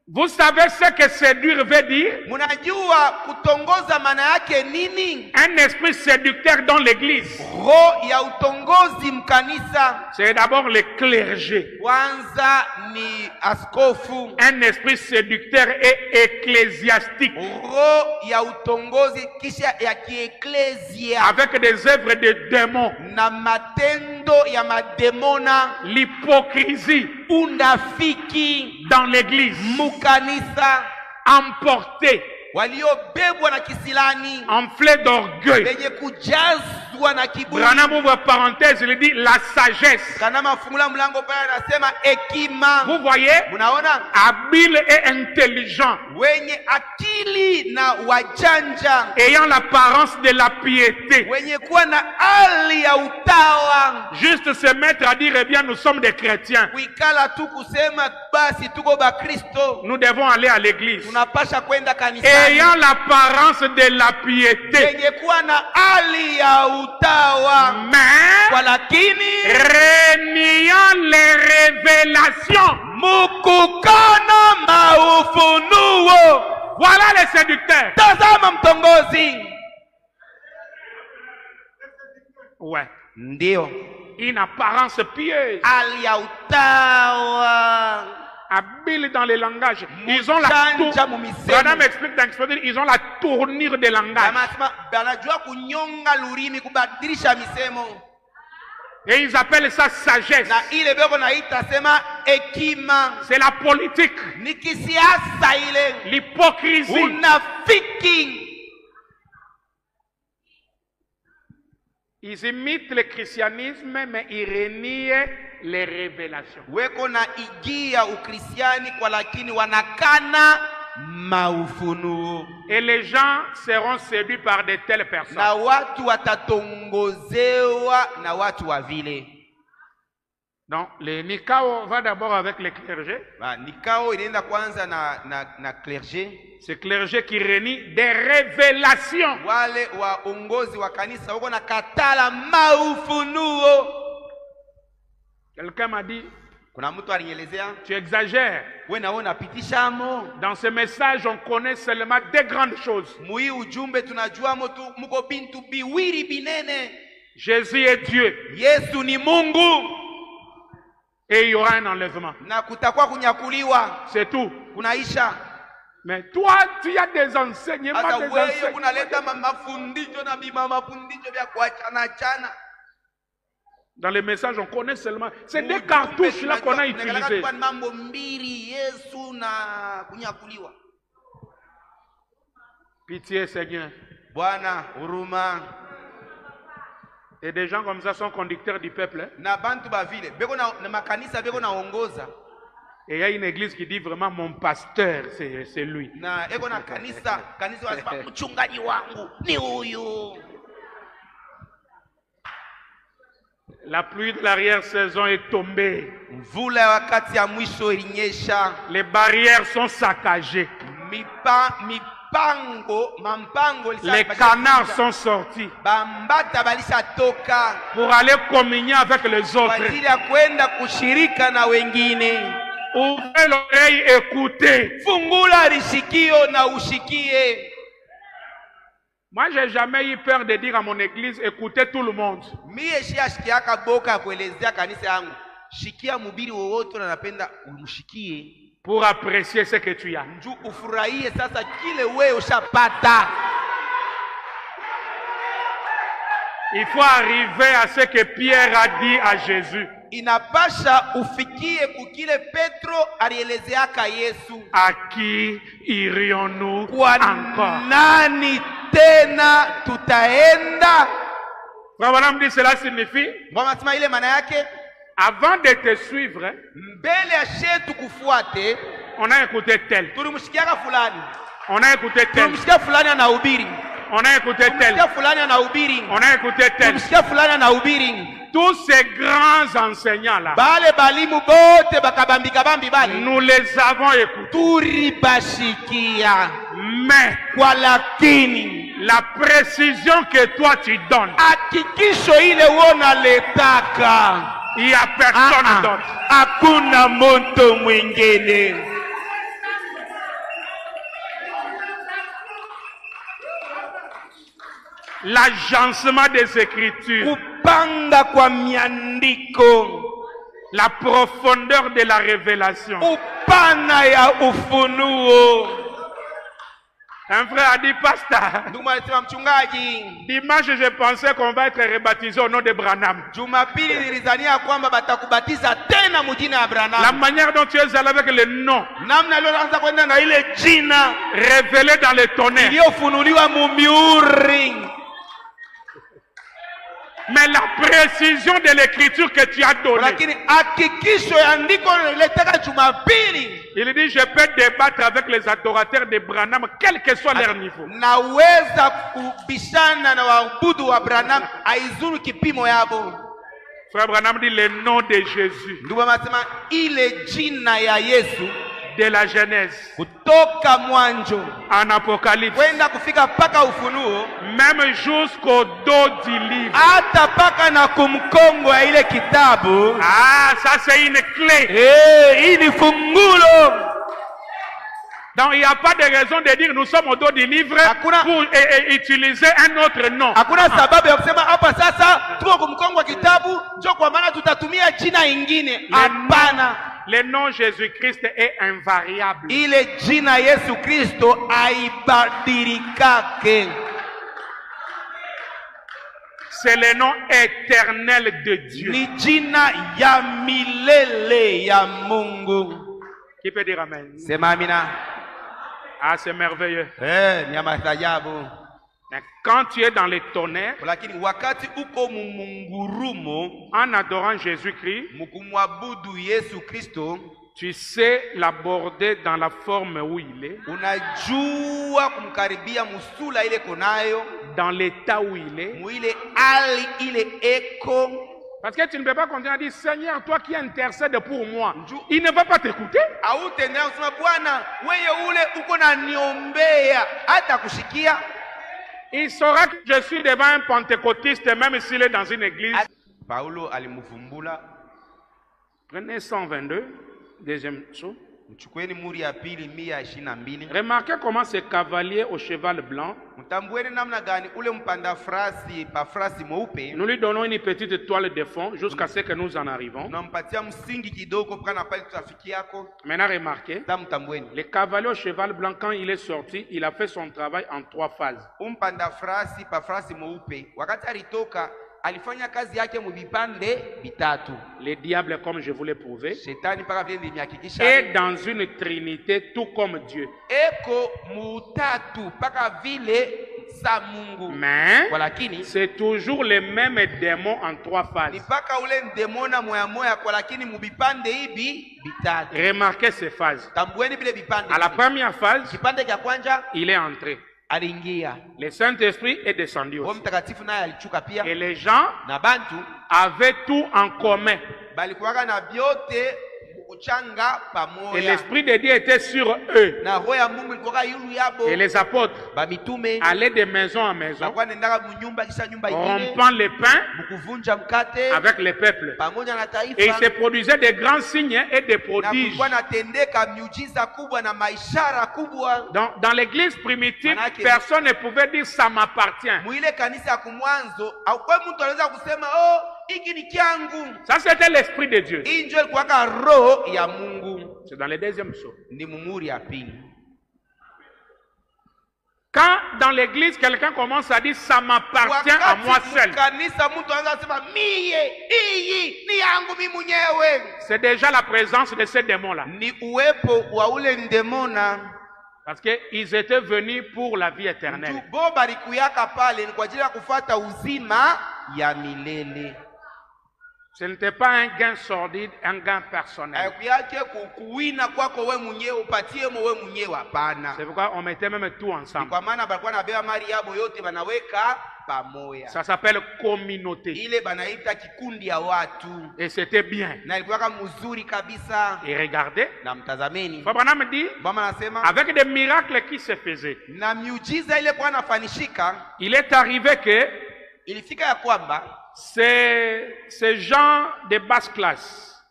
Vous savez ce que séduire veut dire? Munajua kutongoza maana yake nini? Un esprit séducteur dans l'église, Roho ya utongozi mkanisa c'est d'abord le clergé. kwanza ni askofu. Un esprit séducteur et ecclésiastique, Roho ya utongozi kisha ya kieklesia avec des œuvres de démons, na matendo ya mademona, l'hypocrisie unafiki dans l'église, mukanisa, emporté, waliobebwa na kisilani, enflé d'orgueil. wenye kujazwa na kiburi. Branham ouvre parenthèse, il dit la sagesse. Kana mafungula mlango pale anasema hekima. Vous voyez, Munaona habile et intelligent, wenye akili na wajanja, ayant l'apparence de la piété, wenye kuwa na hali ya utawa, juste se mettre à dire, eh bien, nous sommes des chrétiens, kuikala tu kusema basi tuko ba Kristo, nous devons aller à l'église. tunapasha kwenda kanisani. Ayant l'apparence de la piété, Wenye kuwa na hali ya utawa, mais kwa lakini reniant les révélations. mukukana maufunuo. Voilà les séducteurs. Tazama mtongozi. Ouais. Ndio. Une apparence pieuse, Hali ya utawa. habile dans les langages. Ils ont la Mchanja mumisemo. Madame explique dans l'exposé, ils ont la tournure des langages. Anasema banajua kunyonga lurimi, kubadilisha misemo. Et ils appellent ça sagesse. Na ile beko naita sema hekima. C'est la politique, Ni kisiasa ile. l'hypocrisie. Unafiki. Ils imitent le christianisme, mais ils renient les révélations. Weko na igia ukristiani kwa lakini wanakana maufunuo. Et les gens seront séduits par de telles personnes. Na watu watatongozewa na watu wa vile. Donc, le Nikao va d'abord avec le clergé. Nikao inaenda kwanza na clergé. Ce clergé qui renie des révélations. Wale waongozi wa kanisa wako na katala maufunuo. Quelqu'un m'a dit, Kuna mtu alinielezea, tu exagères. wewe naona pitishamo. Dans ce message, on connaît seulement des grandes choses. Mui ujumbe tunajua muko bintu biwiri binene. Jésus est Dieu. Yesu ni Mungu. Et il y aura un enlèvement. Na kutakuwa kunyakuliwa. C'est tout. Kunaisha. Mais toi, tu as des enseignements, Hata des wewe enseignements. unaleta mafundisho na mafundisho vya kuachana chana. Dans les messages, on connaît seulement. C'est des cartouches là qu'on a utilisées. Mambo mbili, Yesu na kunyakuliwa. Pitié, Seigneur. Bwana huruma. Et des gens comme ça sont conducteurs du peuple. Hein? Na bantu ba vile beko na makanisa beko naongoza. Et il y a une église qui dit vraiment mon pasteur, c'est lui. Na eko na kanisa wanasema mchungaji wangu ni huyu. La pluie de l'arrière-saison est tombée. Mvula ya wakati ya mwisho ilinyesha. Les barrières sont saccagées. Les canards sont sortis Bambata balisha toka pour aller communier avec les autres. kwa ajili ya kwenda kushirika na wengine. Ouvrez l'oreille, écoutez. Fungula lishikio na ushikie. Moi, j'ai jamais eu peur de dire à mon église, écoutez tout le monde. Mie shikiaka boka kuelezea kanisa yangu. Shikia mubiri wowote na napenda umshikie. Pour apprécier ce que tu as. Nju ufurahie sasa kile wewe ushapata. Il faut arriver à ce que Pierre a dit à Jésus. inapasha ufikie kukile Petro alielezeaka Yesu. À qui irions-nous Kwa encore? nani tena tutaenda? Frère Branham dit cela signifie, Mwamasema ile maana yake, avant de te suivre, mbele ya shetu kufuate, on a écouté tel, tulimshikiaka fulani, on a écouté tel, tulimshikia fulani anahubiri, on a écouté tel, tulimshikia fulani anahubiri, on a écouté tel. tulimshikia fulani anahubiri. Tous ces grands enseignants-là, Bale balimu bote bakabambika bambi bale, nous les avons écoutés. turibashikia. Mais Kwa lakini la précision que toi tu donnes, hakikisho ile wona letaka, il n'y a personne d'autre. hakuna mtu mwingine. L'agencement des Écritures, Kupanga kwa miandiko, la profondeur de la révélation. upana ya ufunuo. Un frère a dit, pasteur, Ndugu alisema mchungaji, dimanche je pensais qu'on va être rebaptisé au nom de Branham. Jumapili nilizania kwamba batakubatiza tena mjina ya La Branham. manière dont tu es allé avec le nom Namna leo anaanza kwenda na ile jina révélé dans le tonnerre. iliyofunuliwa mumiuri. Mais la précision de l'écriture que tu as donnée, Lakini hakikisho ya andiko niletaka Jumapili, il dit, je peux débattre avec les adorateurs de Branham, quel que soit leur niveau. naweza kubishana na waabudu wa Branham aizuru kipimo yabo. Frère Branham dit le nom de Jésus, Ndugu anasema ile jina ya Yesu de la Genèse, kutoka mwanzo en Apocalypse, kwenda kufika paka Ufunuo, même jusqu'au dos du livre. hata paka na kumkongo ya ile kitabu. Ah, ça c'est une clé. Hii ni fungulo. Donc il n'y a pas de raison de dire nous sommes au dos du livre Hakuna- pour utiliser un autre nom. Hakuna sababu ya kusema hapa sasa tuko kumkongo wa kitabu ndio kwa maana tutatumia jina ingine. Hapana. Le nom Jésus-Christ est invariable. Ile jina Yesu Kristo haibadilikake. C'est le nom éternel de Dieu. Ni jina ya milele ya Mungu. Qui peut dire Amen? Sema amina. Ah, c'est merveilleux. Ni ya maajabu. Mais quand tu es dans les tonnerres, Lakini wakati uko mumungurumo en adorant Jésus-Christ, mukumwabudu Yesu Kristo, tu sais l'aborder dans la forme où il est, unajua kumkaribia musula ile konayo, dans l'état où il est. muile ali ile eko. Parce que tu ne peux pas continuer à dire, Seigneur, toi qui intercèdes pour moi, il ne va pas t'écouter. Hautaendelea kusema Bwana wewe ule uko na niombea hata kushikia. Il saura que je suis devant un pentecôtiste, même s'il est dans une église. Paulo alimuvumbula. Prenez 122, deuxième saut. Mchukueni muri ya pili 122. Remarquez comment ce cavalier au cheval blanc, Mtambueni namna gani ule mpanda frasi pa frasi mweupe. nous lui donnons une petite toile de fond jusqu'à ce que nous en arrivons. Tunampatia msingi kidogo kana pale tutafikiako. Maintenant remarquez, Mtambueni. le cavalier au cheval blanc, quand il est sorti, il a fait son travail en 3 phases. Mpanda frasi pa frasi mweupe wakati alitoka alifanya kazi yake mvipande vitatu. Le diable, comme je vous l'ai prouvé, Shetani paka vile nimehakikisha est dans une trinité tout comme Dieu. eko mutatu paka vile sa Mungu. Mais Walakini c'est toujours le même démon en 3 ni phases. paka ule ndemona moya moya kwa lakini mubipande hivi vitatu. Remarquez ces phases. Tambueni vile vipande. À la hivi. première phase, Kipande cha kwanza il est entré. aliingia. Le Saint-Esprit est descendu Roho aussi. Mtakatifu naye alichuka pia. Et les gens Na bantu avaient tout en commun. balikuwaga na vyote kuchanga Et pamoja. l'Esprit de Dieu était sur eux. Na roho ya Mungu ilikuwa yulu yabo. Et les apôtres Ba mitume allaient de maison en maison, bakuwa nendaka munyumba kisha nyumba ingine. rompant les pains Mukuvunja mkate avec le peuple. pamoja na Et il se taifa. produisait des grands signes et des Na prodiges. kulikuwa natendeka miujiza kubwa na maishara kubwa. Dans l'église primitive, Manake- personne ne pouvait dire ça m'appartient. Mwile kanisa ya kumwanzo au kwa mtu anaweza kusema oh hiki ni kyangu. Ça, c'était l'Esprit de Dieu. Hii ndio ilikuwa roho ya Mungu. C'est dans le deuxième saut. Ni mumuri ya pili. Quand dans l'église, quelqu'un commence à dire ça m'appartient à moi seul, c'est déjà la présence de ces démons-là. Parce qu'ils étaient venus pour la vie éternelle. Ce n'était pas un gain sordide, un gain personnel. C'est pourquoi on mettait même tout ensemble. Ça s'appelle communauté. Et c'était bien. Et regardez, Abraham dit, avec des miracles qui se faisaient, il est arrivé que ces gens de basse classe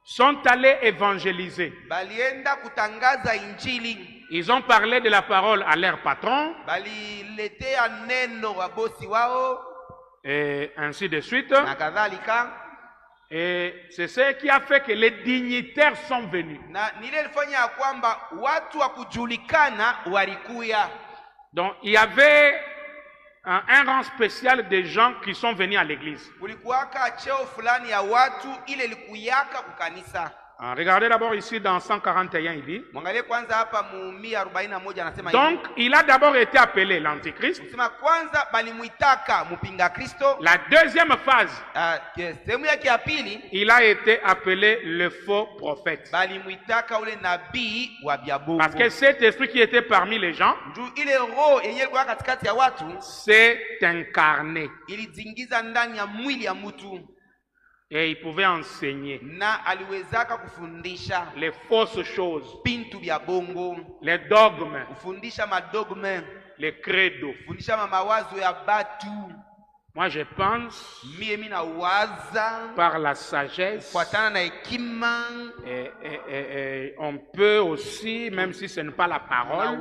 sont allés évangéliser. Ils ont parlé de la parole à leur patron et ainsi de suite. Et c'est ce qui a fait que les dignitaires sont venus. Donc il y avait un rang spécial des gens qui sont venus à l'église. Regardez d'abord ici dans 141, il dit. Donc, il a d'abord été appelé l'Antichrist. La deuxième phase, il a été appelé le faux prophète. Parce que cet esprit qui était parmi les gens s'est incarné. Et il pouvait enseigner les fausses choses, les dogmes, les credos. Moi je pense, par la sagesse, et on peut aussi, même si ce n'est pas la parole,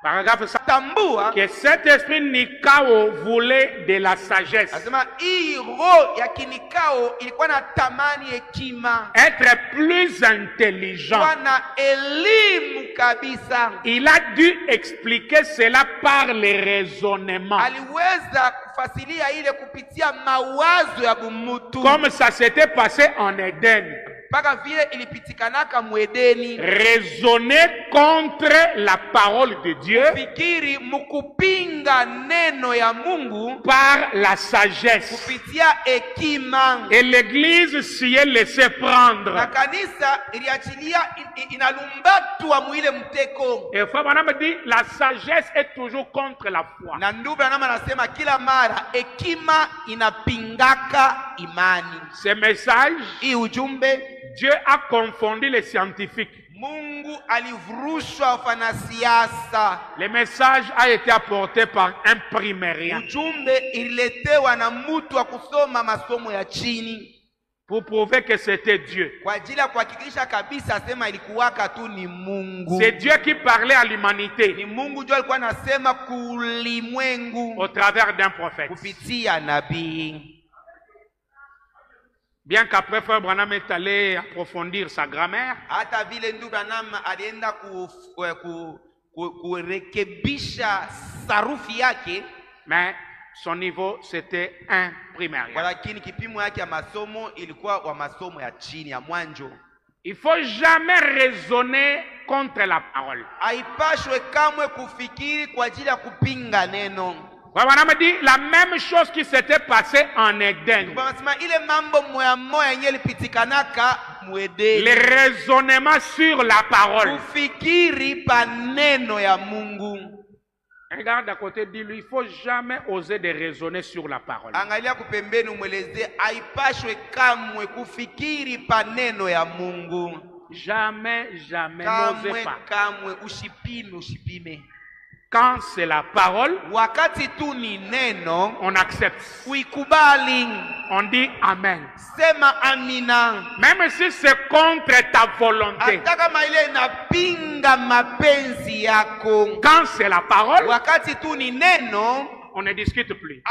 paragraphe 5, que cet esprit Nikao voulait de la sagesse. Être plus intelligent. Il a dû expliquer cela par les raisonnements. Comme ça s'était passé en Éden. Raisonner contre la parole de Dieu par la sagesse. Et l'église s'y est laissée prendre. Et Fabraham dit la sagesse est toujours contre la foi. Ce message, Dieu a confondu les scientifiques. Le message a été apporté par un primérien pour prouver que c'était Dieu. C'est Dieu qui parlait à l'humanité au travers d'un prophète. Bien qu'après Frère Branham est allé approfondir sa grammaire, mais son niveau c'était un primaire. Il ne faut jamais raisonner contre la parole. Abraham dit la même chose qui s'était passée en Éden. Les raisonnements sur la parole. Regarde à côté, dis-lui, il ne faut jamais oser de raisonner sur la parole. Jamais, jamais, n'osez pas. Quand c'est la parole, on accepte. On dit Amen. Même si c'est contre ta volonté. Quand c'est la parole, on ne discute plus.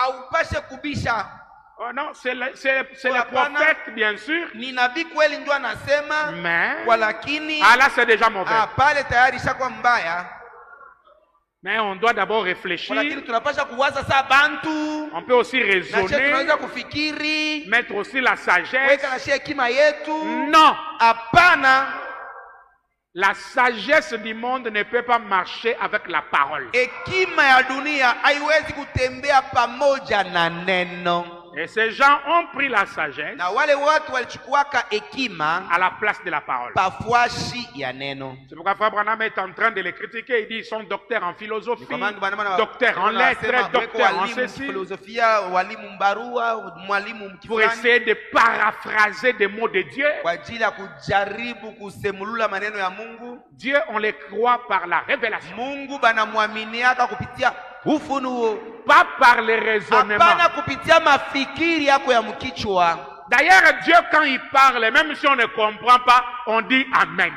Oh non, c'est le prophète, bien sûr. Ni nabii kweli ndio anasema, Mais, walakini là c'est déjà mauvais. pale tayari ishakuwa mbaya. Mais on doit d'abord réfléchir. Walakini tunapasha kuwaza saa bantu. On peut aussi raisonner. Tunaweza kufikiri. Mettre aussi la sagesse. Weka na hekima yetu. Non. Hapana. La sagesse du monde ne peut pas marcher avec la parole. Hekima ya dunia haiwezi kutembea pamoja na neno. Et ces gens ont pris la sagesse na wale watu walichukuaka hekima à la place de la parole. Pafuashi ya neno. C'est pourquoi Frère Branham est en train de les critiquer. Il dit ils sont docteurs en philosophie, docteurs en lettres, docteurs en ceci. Pour essayer de paraphraser des mots de Dieu. Dieu, on les croit par la révélation. Pas par les raisonnements. D'ailleurs, Dieu, quand il parle, même si on ne comprend pas, on dit Amen.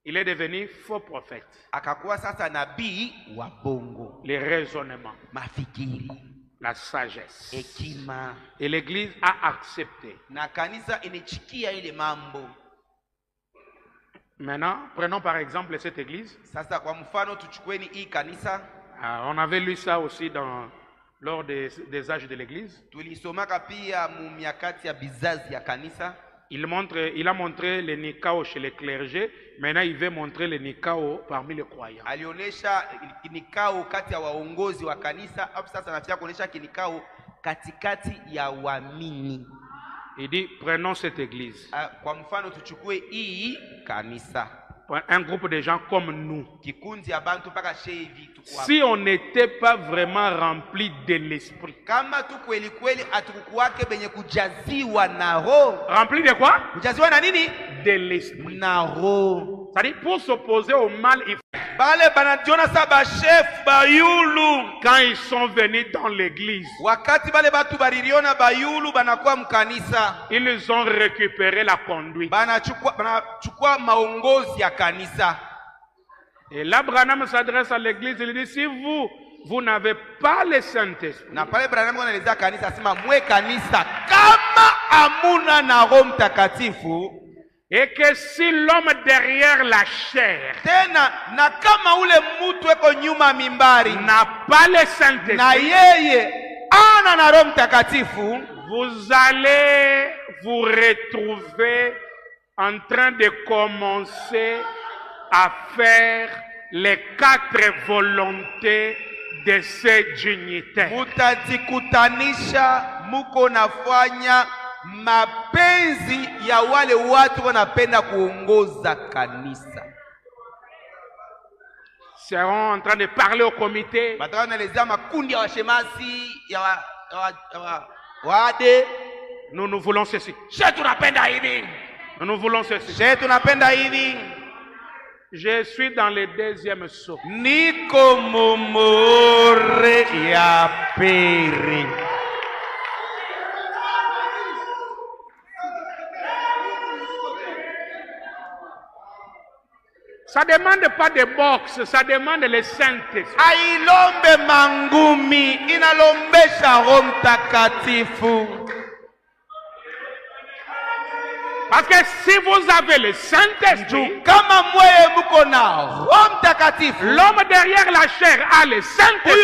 Il est devenu faux prophète. Les raisonnements, la sagesse. Et l'Église a accepté. Maintenant, prenons par exemple cette église. On avait lu ça aussi lors des âges de l'église. Il a montré le nikao chez les clergés. Maintenant, il veut montrer le nikao parmi les croyants. Il dit, prenons cette église. Un groupe de gens comme nous. Si on n'était pas vraiment rempli de l'esprit. Rempli de quoi? De l'esprit. C'est-à-dire, pour s'opposer au mal, il faut... Quand ils sont venus dans l'église, ils ont récupéré la conduite. Et là, Branham s'adresse à l'église, il dit, si vous n'avez pas le Saint-Esprit, et que si l'homme derrière la chair n'a pas le Saint-Esprit, vous allez vous retrouver en train de commencer à faire les 4 volontés de ces dignitaires. Mapenzi ya wale watu wanapenda kuongoza kanisa. Seront en train de parler au comité. Nous voulons ceci. Nous voulons ceci. Je suis dans le 2e saut. Niko mumore ya peri. Ça ne demande pas de boxe, ça demande le Saint-Esprit. Ailombe mangumi, inalombesha Roho Mtakatifu. Parce que si vous avez le Saint-Esprit, l'homme derrière la chair a le Saint-Esprit,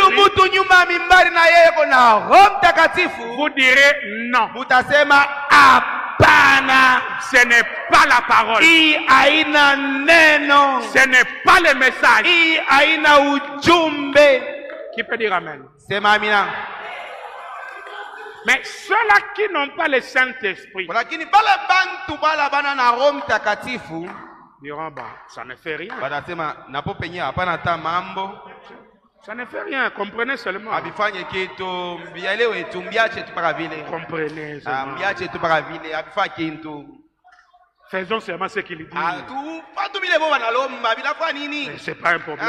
vous direz non. Ce n'est pas la parole. Ce n'est pas le message. Qui peut dire Amen? Mais ceux-là qui n'ont pas le Saint-Esprit diront, bah, ça ne fait rien. Ça ne fait rien, comprenez seulement. Comprenez seulement. Faisons seulement ce qu'il dit. C'est pas un problème.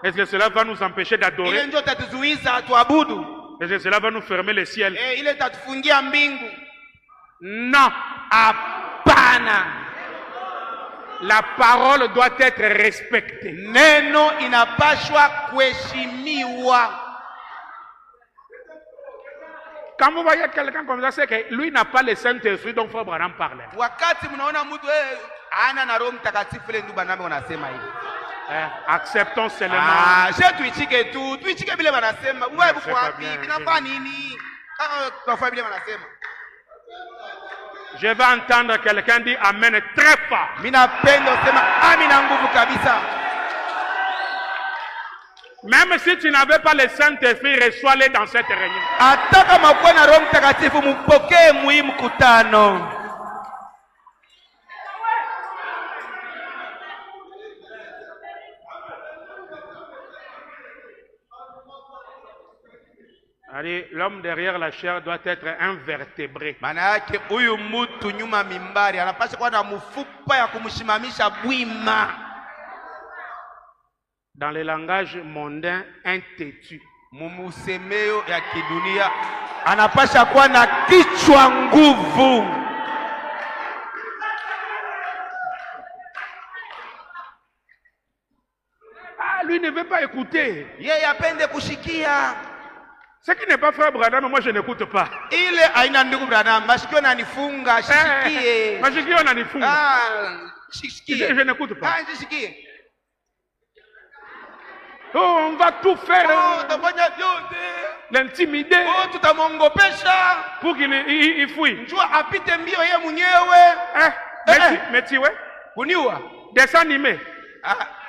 Est-ce que cela va nous empêcher d'adorer? Est-ce que cela va nous fermer le ciel? Non. La parole doit être respectée. Neno inapashwa kuheshimiwa. Quand vous voyez quelqu'un comme ça, c'est que lui n'a pas le Saint-Esprit, donc Frère Branham parle. Wakati mnaona mtu ana na Roho Mtakatifu ile ndio banambe wanasema hivi. Acceptons seulement. Je tuichike tu, tuichike bile wanasema. Wewe uko wapi? Binafanya nini? Tunafanya bile wanasema. Je vais entendre quelqu'un dire amen très fort. Minapenda usema amina nguvu kabisa. Même si tu n'avais pas le Saint-Esprit, reçois-le dans cette réunion. Hata kama uko na Roho Mtakatifu mpokee muhimu mkutano. L'homme derrière la chair doit être invertébré. Maana yake huyu mtu nyuma mimbari anapaswa kuwa na mfupa ya kumshimamisha bwima. Dans le langage mondain, un têtu. Mumusemeo ya kidunia anapaswa kuwa na kichwa nguvu. Lui ne veut pas écouter. Yeye apende kushikia. Ce qui n'est pas Frère Branham, moi je n'écoute pas. Ile aina ndugu Branham, masikio nanifunga, shishikie. Masikio nanifunga. Shishikie. Je n'écoute pas. Shishikie. Oh, on va tout faire. Tafanya yote. L'intimider. Tutamwongopesha. Pour qu'il fuit. Njua apite mbio yeye mwenyewe. Metiwe. Uniua. Dessin animé.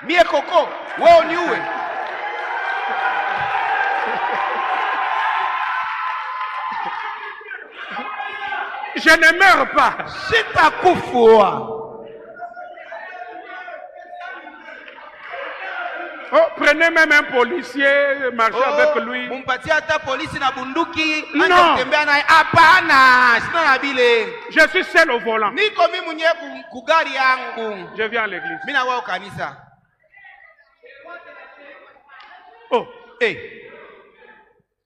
Mie koko, wewe uniue. Je ne meurs pas. Sitakufua. Oh, prenez même un policier, marchez avec lui. Mumpatie hata polisi na bunduki, non. Tembea naye. Hapana, sina na bile. Je suis seul au volant. Niko mimi mwenyewe kugari yangu. Je viens à l'église. Mimi na wao kanisa. Oh,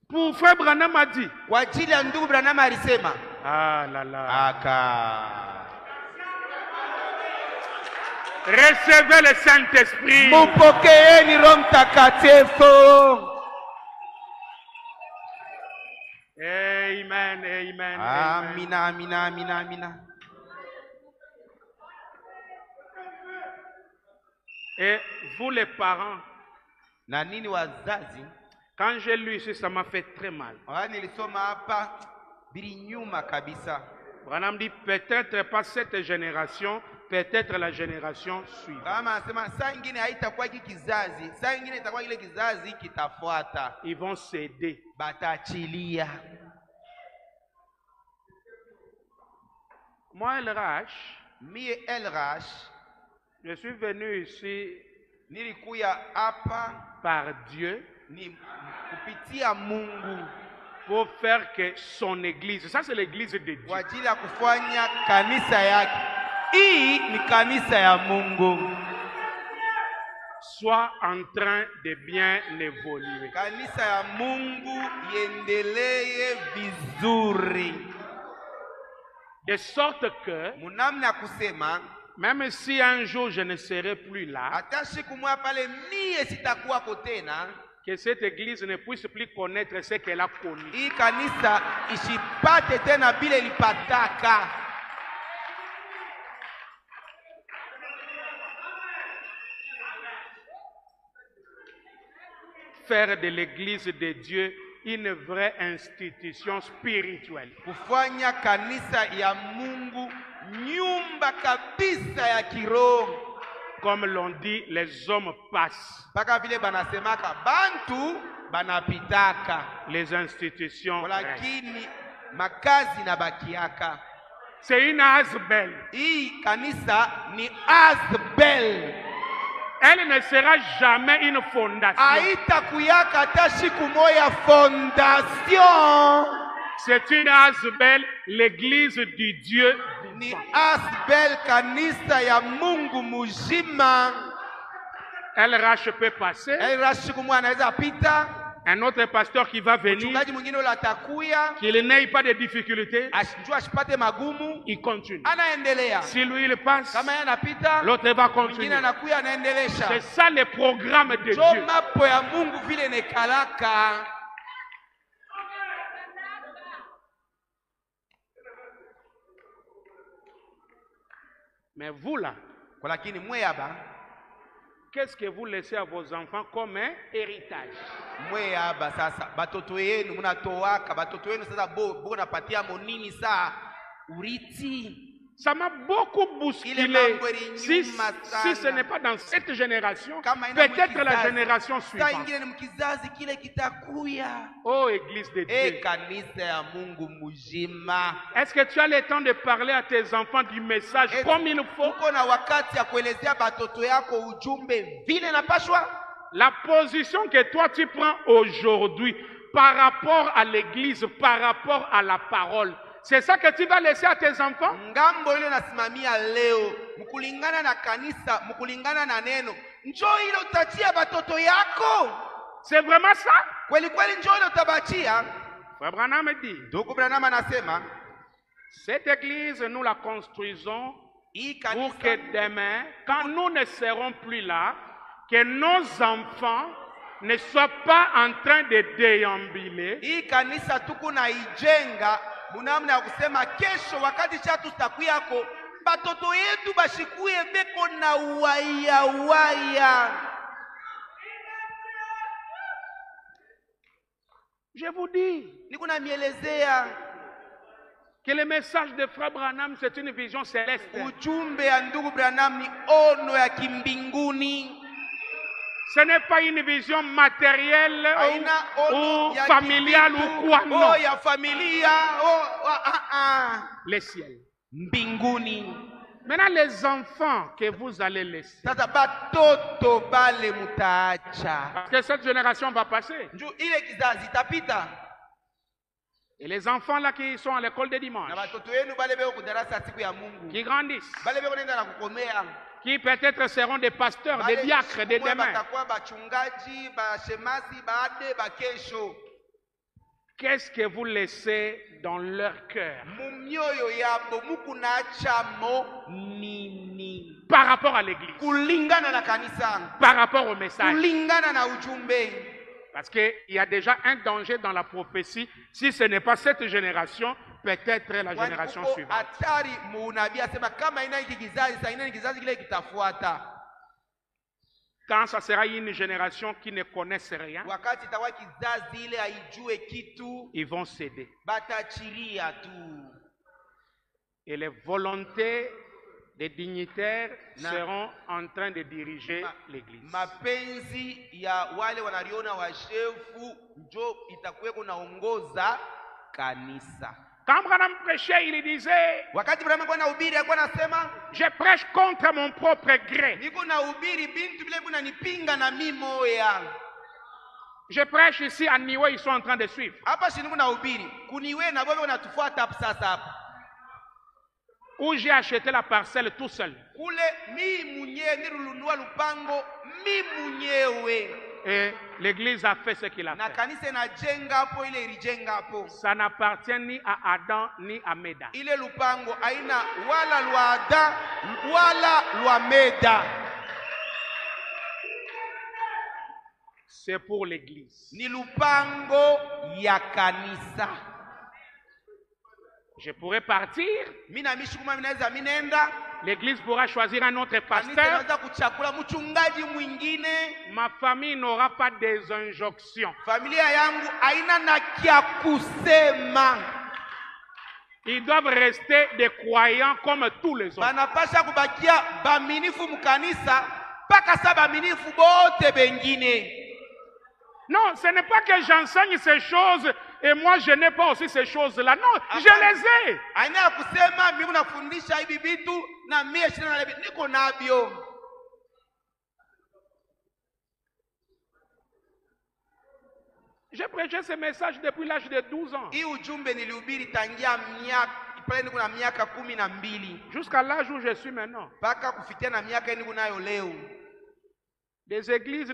pour Frère Branham a dit. Kwa ajili ya ndugu Branham alisema. Ah là là. Aka. Recevez le Saint-Esprit. Mupokeeni Roho Mtakatifu. Amen, amen. Amina, amina, amina, amina. Et vous les parents, na nini wazazi, quand j'ai lu ici, ça m'a fait très mal. Nilisoma hapa bilinyuma kabisa. Branham dit peut-être pas cette génération, peut-être la génération suivante. Kama anasema saa nyingine haitakuwa hiki kizazi, saa nyingine itakuwa ile kizazi kitafuata. Ils vont céder. Bataachilia. Moi, LRH, je suis venu ici nilikuya hapa par Dieu ni kupitia Mungu pour faire que son église, ça c'est l'église de Dieu, kwa ajili ya kufanya kanisa yake. Hii ni kanisa ya Mungu, soit en train de bien évoluer. Kanisa ya Mungu iendelee vizuri, de sorte que munamna kusema même si un jour je ne serai plus là, hata siku moja pale mie sitakuwako tena, que cette église ne puisse plus connaître ce qu'elle a connu. Hii kanisa isipate tena bila ilipataka. Faire de l'église de Dieu une vraie institution spirituelle. Kufanya kanisa ya Mungu nyumba kabisa ya kiroho. Comme l'ont dit, les hommes passent. Paka vile banasemaka bantu banapitaka, les institutions lakini makazi na bakiaka. C'est une asbel. Hii kanisa ni asbel. Elle ne sera jamais une fondation. Haitakuyaka hata siku moja fondation. C'est une asbel, l'église du Dieu. Ni asbel, kanisa ya Mungu muzima. LRH peut passer. LRH siku moja anaweza pita. Un autre pasteur qui va venir, mchungaji mwingine ule atakuya, qu'il n'ait pas de difficultés, njoo asipate magumu, il continue. anaendelea. Si lui il passe, Kama yeye anapita, l'autre va mwingine continuer. anakuya anaendelesha. C'est ça le programme de Njoo Dieu. mapo ya Mungu vile nekalaka. Mais vous là, Kwa lakini mweyaba, qu'est-ce que vous laissez à vos enfants comme un héritage? mweyaba sasa batoto yenu mnatoaka, batoto yenu sasa bo napatia monini saa uriti. Ça m'a beaucoup bousculé. Si ce n'est pas dans cette génération, peut-être la génération suivante. Oh, Église de Dieu. Est-ce que tu as le temps de parler à tes enfants du message comme il faut? La position que toi tu prends aujourd'hui par rapport à l'Église, par rapport à la parole, c'est ça que tu vas laisser à tes enfants? Ngambo ile nasimamia leo mkulingana na kanisa, mkulingana na neno, njoo ile utachia batoto yako. C'est vraiment ça? Kweli kweli njoo ile utabachia. Frère Branham dit, Ndugu Branham anasema, cette église nous la construisons pour que demain, quand nous ne serons plus là, que nos enfants ne soient pas en train de déambuler. Hii kanisa tuko na ijenga munamna ya kusema kesho wakati chatu takuyako batoto yetu bashikuye beko na waya. Je vous dis, niko na mielezea que le message de Frère Branham c'est une vision céleste. Ujumbe ya ndugu Branham ni ono ya kimbinguni. Ce n'est pas une vision matérielle ou familiale ou quoi, non. Les ciels. Maintenant, les enfants que vous allez laisser. Parce que cette génération va passer. Et les enfants là qui sont à l'école de dimanche, qui grandissent, qui peut-être seront des pasteurs, des diacres de demain. Qu'est-ce que vous laissez dans leur cœur par rapport à l'église, par rapport au message? Parce qu'il y a déjà un danger dans la prophétie. Si ce n'est pas cette génération, peut-être la génération suivante. Quand ça sera une génération qui ne connaisse rien, ils vont céder. Et les volontés des dignitaires seront en train de diriger l'église. Quand Branham prêchait, il disait, je prêche contre mon propre gré. Je prêche ici à Niwe, ils sont en train de suivre. Où j'ai acheté la parcelle tout seul. Et l'église a fait ce qu'il a fait. Ça n'appartient ni à Adam ni à Méda. C'est pour l'église. Je pourrais partir. L'église pourra choisir un autre pasteur. Ma famille n'aura pas des injonctions. Ils doivent rester des croyants comme tous les autres. Non, ce n'est pas que j'enseigne ces choses et moi je n'ai pas aussi ces choses-là. Non, je les ai. J'ai prêché ce message depuis l'âge de 12 ans. Jusqu'à l'âge où je suis maintenant. Des églises.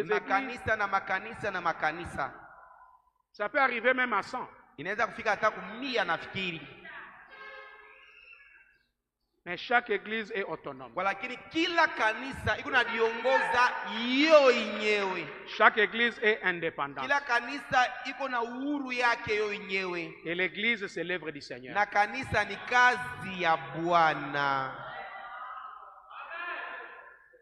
makanisa na makanisa na makanisa. Ça peut arriver même à 100. Inaweza kufika hata 100 nafikiri. Mais chaque église est autonome. Lakini kila kanisa iko na diongoza yo yenyewe. Chaque église est indépendante. Kila kanisa iko na uhuru yake yo yenyewe. Et l'église c'est l'œuvre du Seigneur. Na kanisa ni kazi ya Bwana.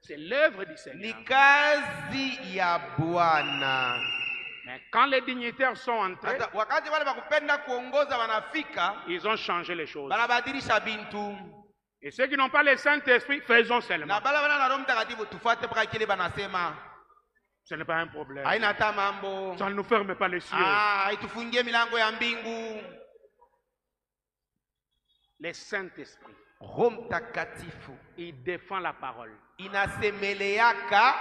C'est l'œuvre du Seigneur. Ni kazi ya Bwana. Mais quand les dignitaires sont entrés, wakati wale bakupenda kuongoza wanafika, ils ont changé les choses. Banabadilisha bintu. Et ceux qui n'ont pas le Saint-Esprit, faisons seulement. Na bala wana na Roho Mtakatifu tufuate mpaka kile banasema. Ce n'est pas un problème. Haina hata mambo. Ça ne nous ferme pas les cieux. Haitufungie milango ya mbingu. Le Saint-Esprit, Roho Mtakatifu, il défend la parole. Inasemeleaka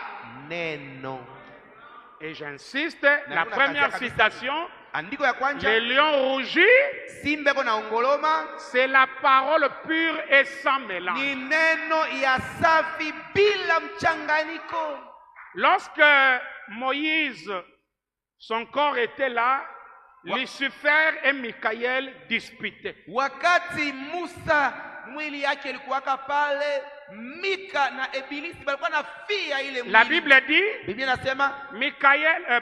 neno. Et j'insiste, la première citation, le lion rougit, c'est la parole pure et sans mélange. Lorsque Moïse, son corps était là, Lucifer et Michaël disputaient. Wakati Musa mwili yake ilikuwaka pale, Mika na Ibilisi balikuwa nafia ile mwili. La Bible dit, Biblia inasema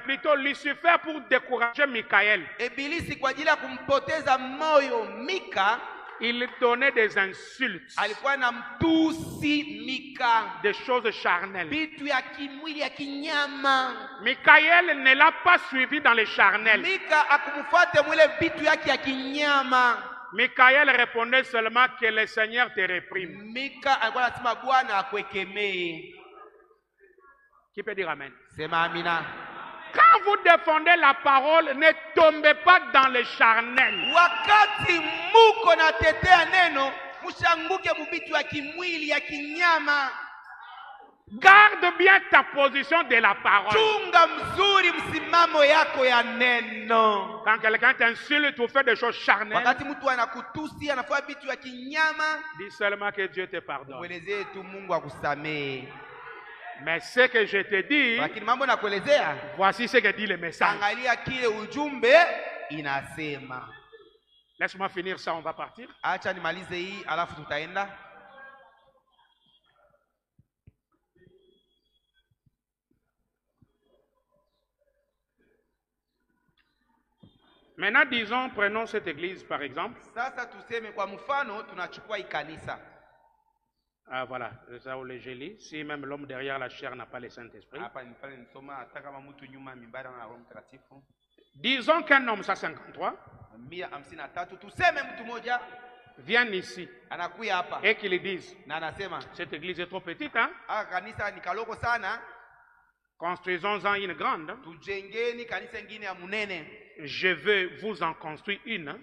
plutôt Lucifer pour décourager Michaël. Ibilisi kwa ajili ya kumpoteza moyo Mika, il donnait des insultes, alikuwa na mtusi Mika, des choses charnelles. Bitu ya kimwili ya kinyama. Michaël ne l'a pas suivi dans les charnels. Mika akumfuate mwile bitu yake ya kinyama. Michaël répondait seulement que le Seigneur te réprime. Mika alikuwa anasema Bwana akwekemee. Qui peut dire amen? Sema amina. Quand vous défendez la parole, ne tombez pas dans les charnels. Wakati muko na tetea neno, mushanguke mubitu ya kimwili ya kinyama. Garde bien ta position de la parole. Chunga mzuri msimamo yako ya neno. Quand quelqu'un t'insulte ou fait des choses charnelles, wakati mtu anakutusi anafanya vitu ya kinyama, dis seulement que Dieu te pardonne. Mwelezee tu Mungu akusamee. Mais ce que je te dis, lakini mambo nakuelezea, voici ce que dit le message. Angalia kile ujumbe inasema. Laisse-moi finir ça, on va partir. Acha nimalize hii alafu tutaenda. Maintenant, disons, prenons cette église par exemple. Sasa tuseme kwa mfano tunachukua hii kanisa. Ah voilà, c'est ça où le je lis. Si même l'homme derrière la chair n'a pas le Saint-Esprit. Disons qu'un homme 153 vient ici et qu'il dise, cette église est trop petite, hein? Construisons-en une grande. Je vais vous en construire une.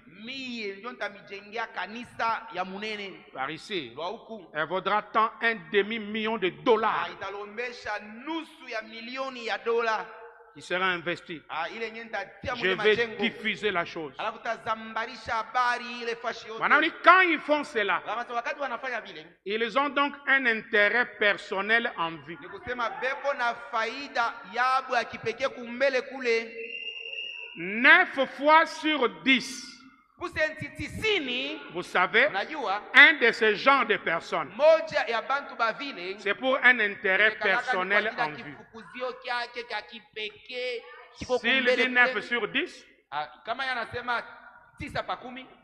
Par ici. Elle vaudra tant $1,5 million qui sera investi. Je vais diffuser la chose. Maintenant, quand ils font cela, ils ont donc un intérêt personnel en vue. 9 fois sur 10. Vous savez, un de ces genres de personnes, c'est pour un intérêt personnel en vue. S'il dit 9 sur 10,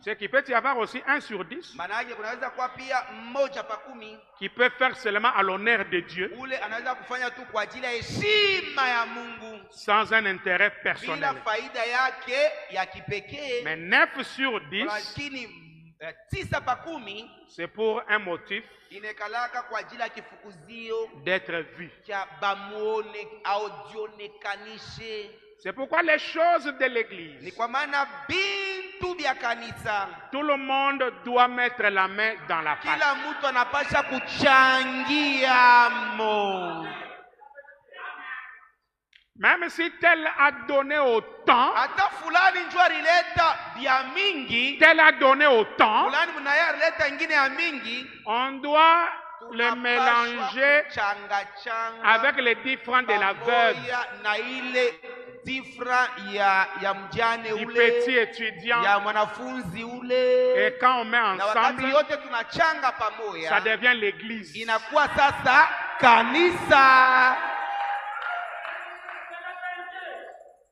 c'est qu'il peut y avoir aussi 1 sur 10 qui peut faire seulement à l'honneur de Dieu sans un intérêt personnel. Mais 9 sur 10, c'est pour un motif d'être vu. C'est pourquoi les choses de l'église, tout le monde doit mettre la main dans la pâte. Même si tel a donné autant, tel a donné autant, on doit le mélanger avec les 10 francs de la veuve, na ile 10 francs ya mjane du ule, petit étudiant. ya mwanafunzi ule. Et quand on met Na wakati ensemble, yote tunachanga pamoja, ça devient l'église. inakuwa sasa kanisa.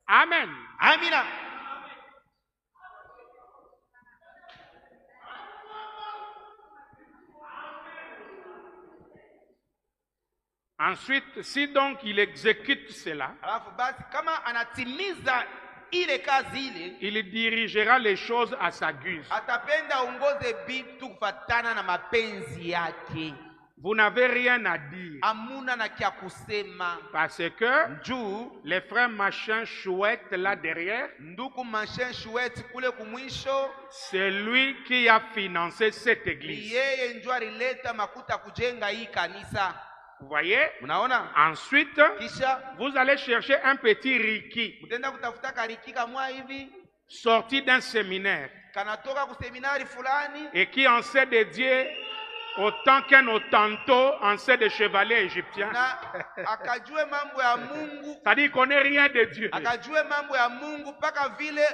Amen. Amina. Ensuite, si donc il exécute cela, Alafu basi kama anatimiza ile kazi ile, il dirigera les choses à sa guise. atapenda ongoze bitu kufatana na mapenzi yake. Vous n'avez rien à dire. Amuna na kia kusema. Parce que Njuu les frères machin chouettes là derrière, nduku machin chouette kule kumwisho, c'est lui qui a financé cette ni église. yeye ndio alileta makuta kujenga hii kanisa. Vous voyez? Unaona? Ensuite, Kisha vous allez chercher un petit Riki mtenda kutafuta kariki kamwa hivi, sorti d'un séminaire kanatoka kuseminari fulani, et qui en sait de Dieu autant qu'un Otanto en sait de chevalier égyptien. na akajue mambo ya Mungu, C'est-à-dire qu'il ne connaît rien de Dieu. akajue mambo ya Mungu mpaka vile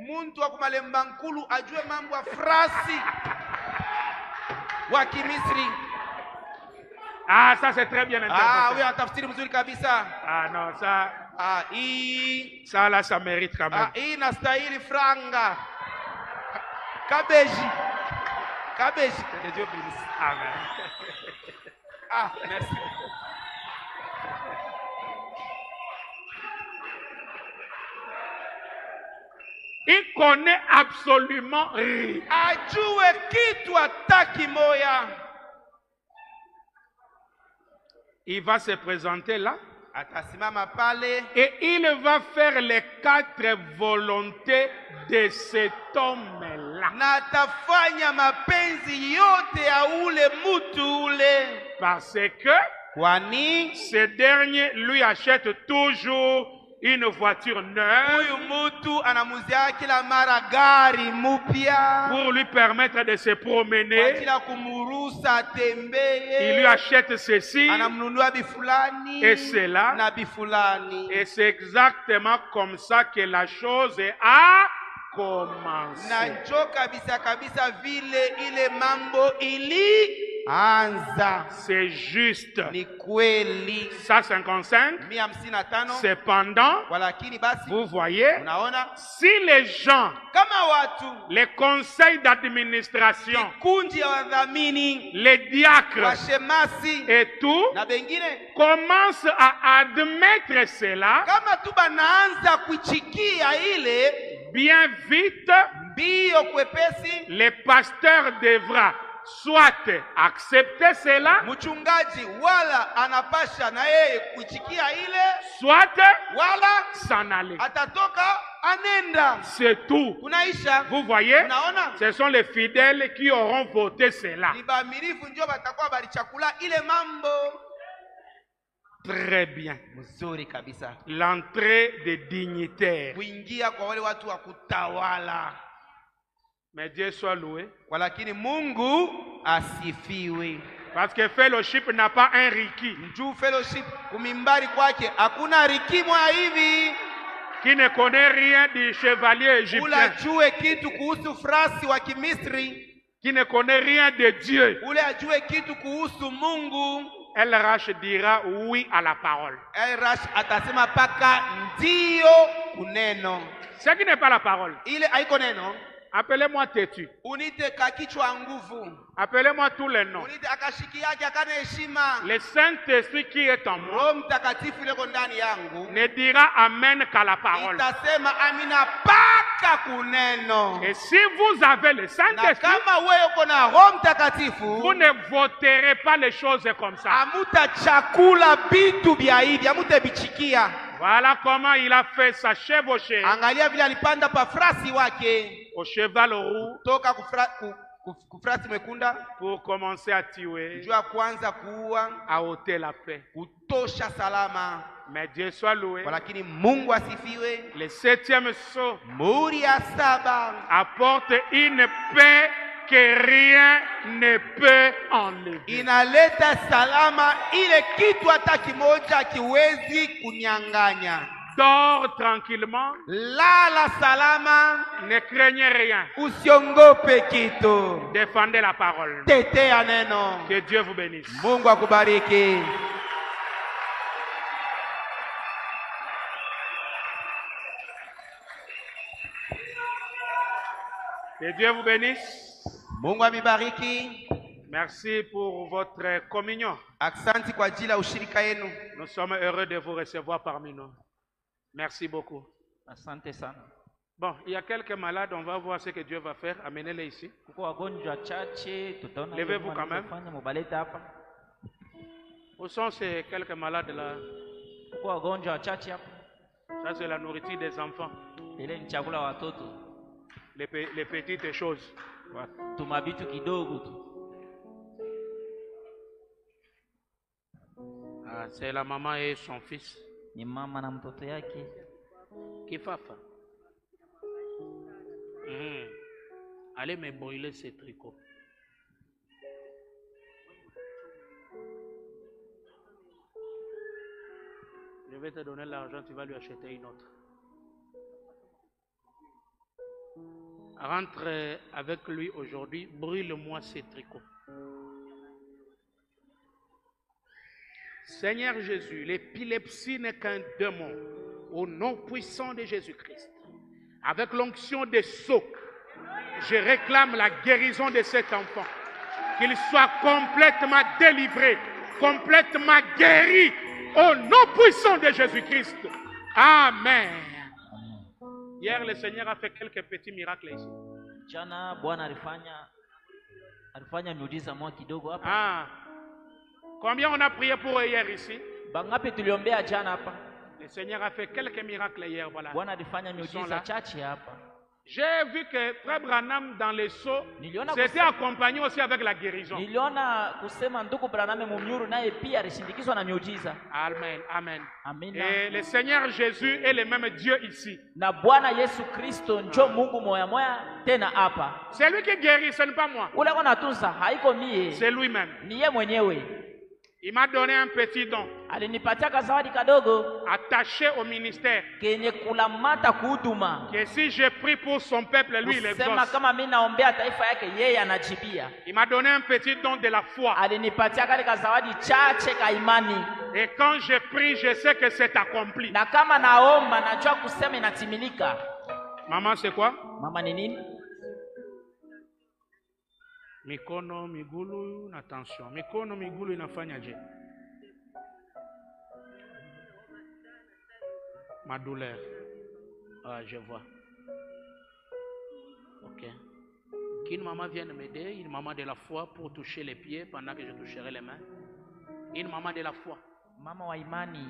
muntu wa kumalemba nkulu ajue mambo ya frasi wa Kimisri. Ah, ça c'est très bien interprété. Huyo anatafsiri mzuri kabisa. Ah non, ça, ça là, ça mérite quand même. Hii inastahili franga. Kabeji. Kabeji. Dieu bénisse. Amen. Merci. Il connaît absolument rien. Ajue kitu hata kimoya. Il va se présenter là Atasimama pale et il va faire les 4 volontés de cet homme-là. na atafanya mapenzi yote ya ule mutu ule. Parce que Kwani ce dernier lui achète toujours une voiture neuve huyu mutu anamuzia kila mara gari mupya pour lui permettre de se kwa promener. ajili ya kumuruhusa atembee. Il lui achète ceci Anamnunua bifulani et cela. na bifulani. Et c'est exactement comme ça que la chose a commencé. Na njo kabisa kabisa vile ile mambo ilianza. C'est juste. Ni kweli. 155. 155. Cependant, Walakini basi vous voyez, unaona si les gens, kama watu, les conseils d'administration, kundi ya wadhamini, les diacres washemasi et tout na bengine commencent à admettre cela, kama tu banaanza kuichikia ile bien vite, mbio kwepesi, les pasteurs devra soit accepter cela, mchungaji wala anapasha na yeye kuichikia ile, soit wala s'en aller. atatoka anenda. C'est tout. Kunaisha. Vous voyez, Unaona? ce sont les fidèles qui auront voté cela. Ni baaminifu ndio batakuwa balichakula ile mambo. Très bien. Mzuri kabisa. L'entrée des dignitaires. Kuingia kwa wale watu wa kutawala. Mais Dieu soit loué. Walakini Mungu asifiwe. Parce que fellowship n'a pas un riki. Njoo fellowship kumimbari kwake hakuna riki mwa hivi. Qui ne connaît rien du chevalier égyptien. Ula jue kitu kuhusu frasi wa Kimisri. Qui ne connaît rien de Dieu. Ule ajue kitu kuhusu Mungu. LRH dira oui à la parole. LRH atasema paka ndio kuneno. Ce qui n'est pas la parole. Ile haiko neno. Appelez-moi têtu. Unite kakichwa nguvu. Appelez-moi tous les noms. Unite akashiki yake akana heshima. Le Saint-Esprit qui est en moi Roho Mtakatifu ile ndani yangu ne dira amen qu'à la parole. itasema amina paka kuneno. Et si vous avez le Na Saint-Esprit, kama wewe uko na Roho Mtakatifu, vous ne voterez pas les choses comme ça. amuta chakula bitu bya hivi, amuta bichikia. Voilà comment il a fait sa chevauchée Angalia vile alipanda pa frasi wake au cheval roux toka kufrasi mekunda pour commencer à tuer, jua kwanza kuua, à ôter la paix. kutosha salama. Mais Dieu soit loué. Walakini Mungu asifiwe. Le 7e sceau Muri ya 7 apporte une paix que rien ne peut enlever. Inaleta salama ile kitu hata kimoja kiwezi kunyang'anya. Dors tranquillement. Lala salama. Ne craignez rien. Usiongope kitu. Défendez la parole. Tetea neno. Que Dieu vous bénisse. Mungu akubariki. Que Dieu vous bénisse. Mungu amibariki. Merci pour votre communion. Aksanti kwa ajili ya ushirika yenu. Nous sommes heureux de vous recevoir parmi nous. Merci beaucoup. Asante sana. Bon, il y a quelques malades, on va voir ce que Dieu va faire. Amenez-les ici. Kuko wagonjwa chache, tutaona Levez-vous quand même. fanya mubalete hapa. Où sont ces quelques malades là? Kuko wagonjwa chache hapa. Ça c'est la nourriture des enfants. Ile ni chakula watoto. Les petites choses. Tumabitu kidogo tu. Ah, c'est la maman et son fils. Ni mama na mtoto yake. Kifafa. Allez me brûler ces tricots. Je vais te donner l'argent, tu vas lui acheter une autre. Rentre avec lui aujourd'hui, brûle-moi ces tricots. Seigneur Jésus, l'épilepsie n'est qu'un démon. Au nom puissant de Jésus-Christ, avec l'onction des sceaux, je réclame la guérison de cet enfant. Qu'il soit complètement délivré, complètement guéri, au nom puissant de Jésus-Christ. Amen. Hier, le Seigneur a fait quelques petits miracles ici. Jana Bwana alifanya miujiza mwa kidogo hapa. Ah. Combien on a prié pour eux hier ici? Bangapi tuliombea jana hapa? Le Seigneur a fait quelques miracles hier, voilà. Bwana alifanya miujiza chache hapa. J'ai vu que Frère Branham dans les seaux s'était accompagné aussi avec la guérison. Niliona kusema ndugu Branham mumnyuru naye pia alishindikizwa na miujiza. Amen, amen. Amina. Et le Seigneur Jésus est le même Dieu ici. Na Bwana Yesu Kristo njo Mungu moya moya tena hapa. C'est lui qui guérit, ce n'est pas moi. Ule anatunza haiko mie. C'est lui-même. Ni yeye mwenyewe. Il m'a donné un petit don. Alinipatia kazawadi kadogo attaché au ministère. Kenye kulamata kuhuduma. Que si je prie pour son peuple, lui il exauce. Sema kama mimi naombea taifa yake yeye anajibia. Il m'a donné un petit don de la foi. Alinipatia kale kazawadi chache ka imani. Et quand je prie, je sais que c'est accompli. Na kama naomba najua kusema inatimilika. Maman, c'est quoi? Mama ni nini? Mikono, migulu, attention. Mikono, migulu inafanya je? Ma douleur. Ah, je vois. Ok. Qu'une maman vienne m'aider, une maman de la foi pour toucher les pieds pendant que je toucherai les mains. Une maman de la foi. Mama wa imani.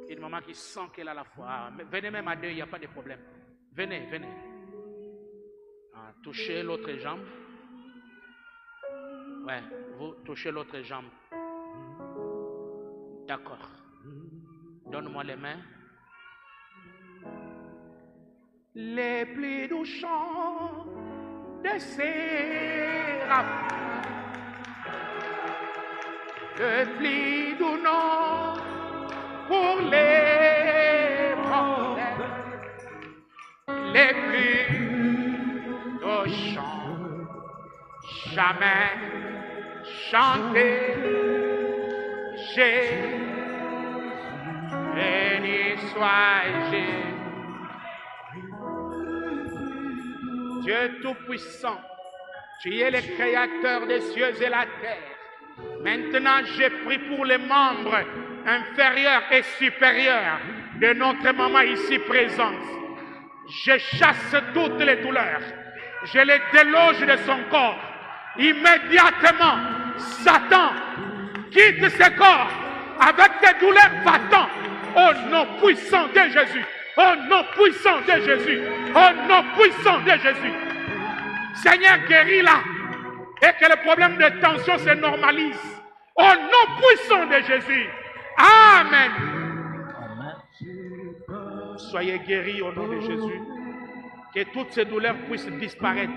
Une maman qui sent qu'elle a la foi. Ah, venez même à deux, il n'y a pas de problème. Venez, venez. Ah, touchez l'autre jambe. Ouais, vous touchez l'autre jambe. D'accord. Donne-moi les mains. Les plis du chant de séraphins, le pli du nom pour les problèmes, les plis du chant, jamais chanter, j'ai béni soit Jésus. Dieu Tout-Puissant, tu es le créateur des cieux et la terre. Maintenant, je prie pour les membres inférieurs et supérieurs de notre maman ici présente. Je chasse toutes les douleurs. Je les déloge de son corps. Immédiatement, Satan quitte ce corps avec des douleurs battant au nom puissant de Jésus. Au nom puissant de Jésus. Au nom puissant de Jésus. Seigneur, guéris-la. Et que le problème de tension se normalise. Au nom puissant de Jésus. Amen. Soyez guéris au nom de Jésus. Que toutes ces douleurs puissent disparaître.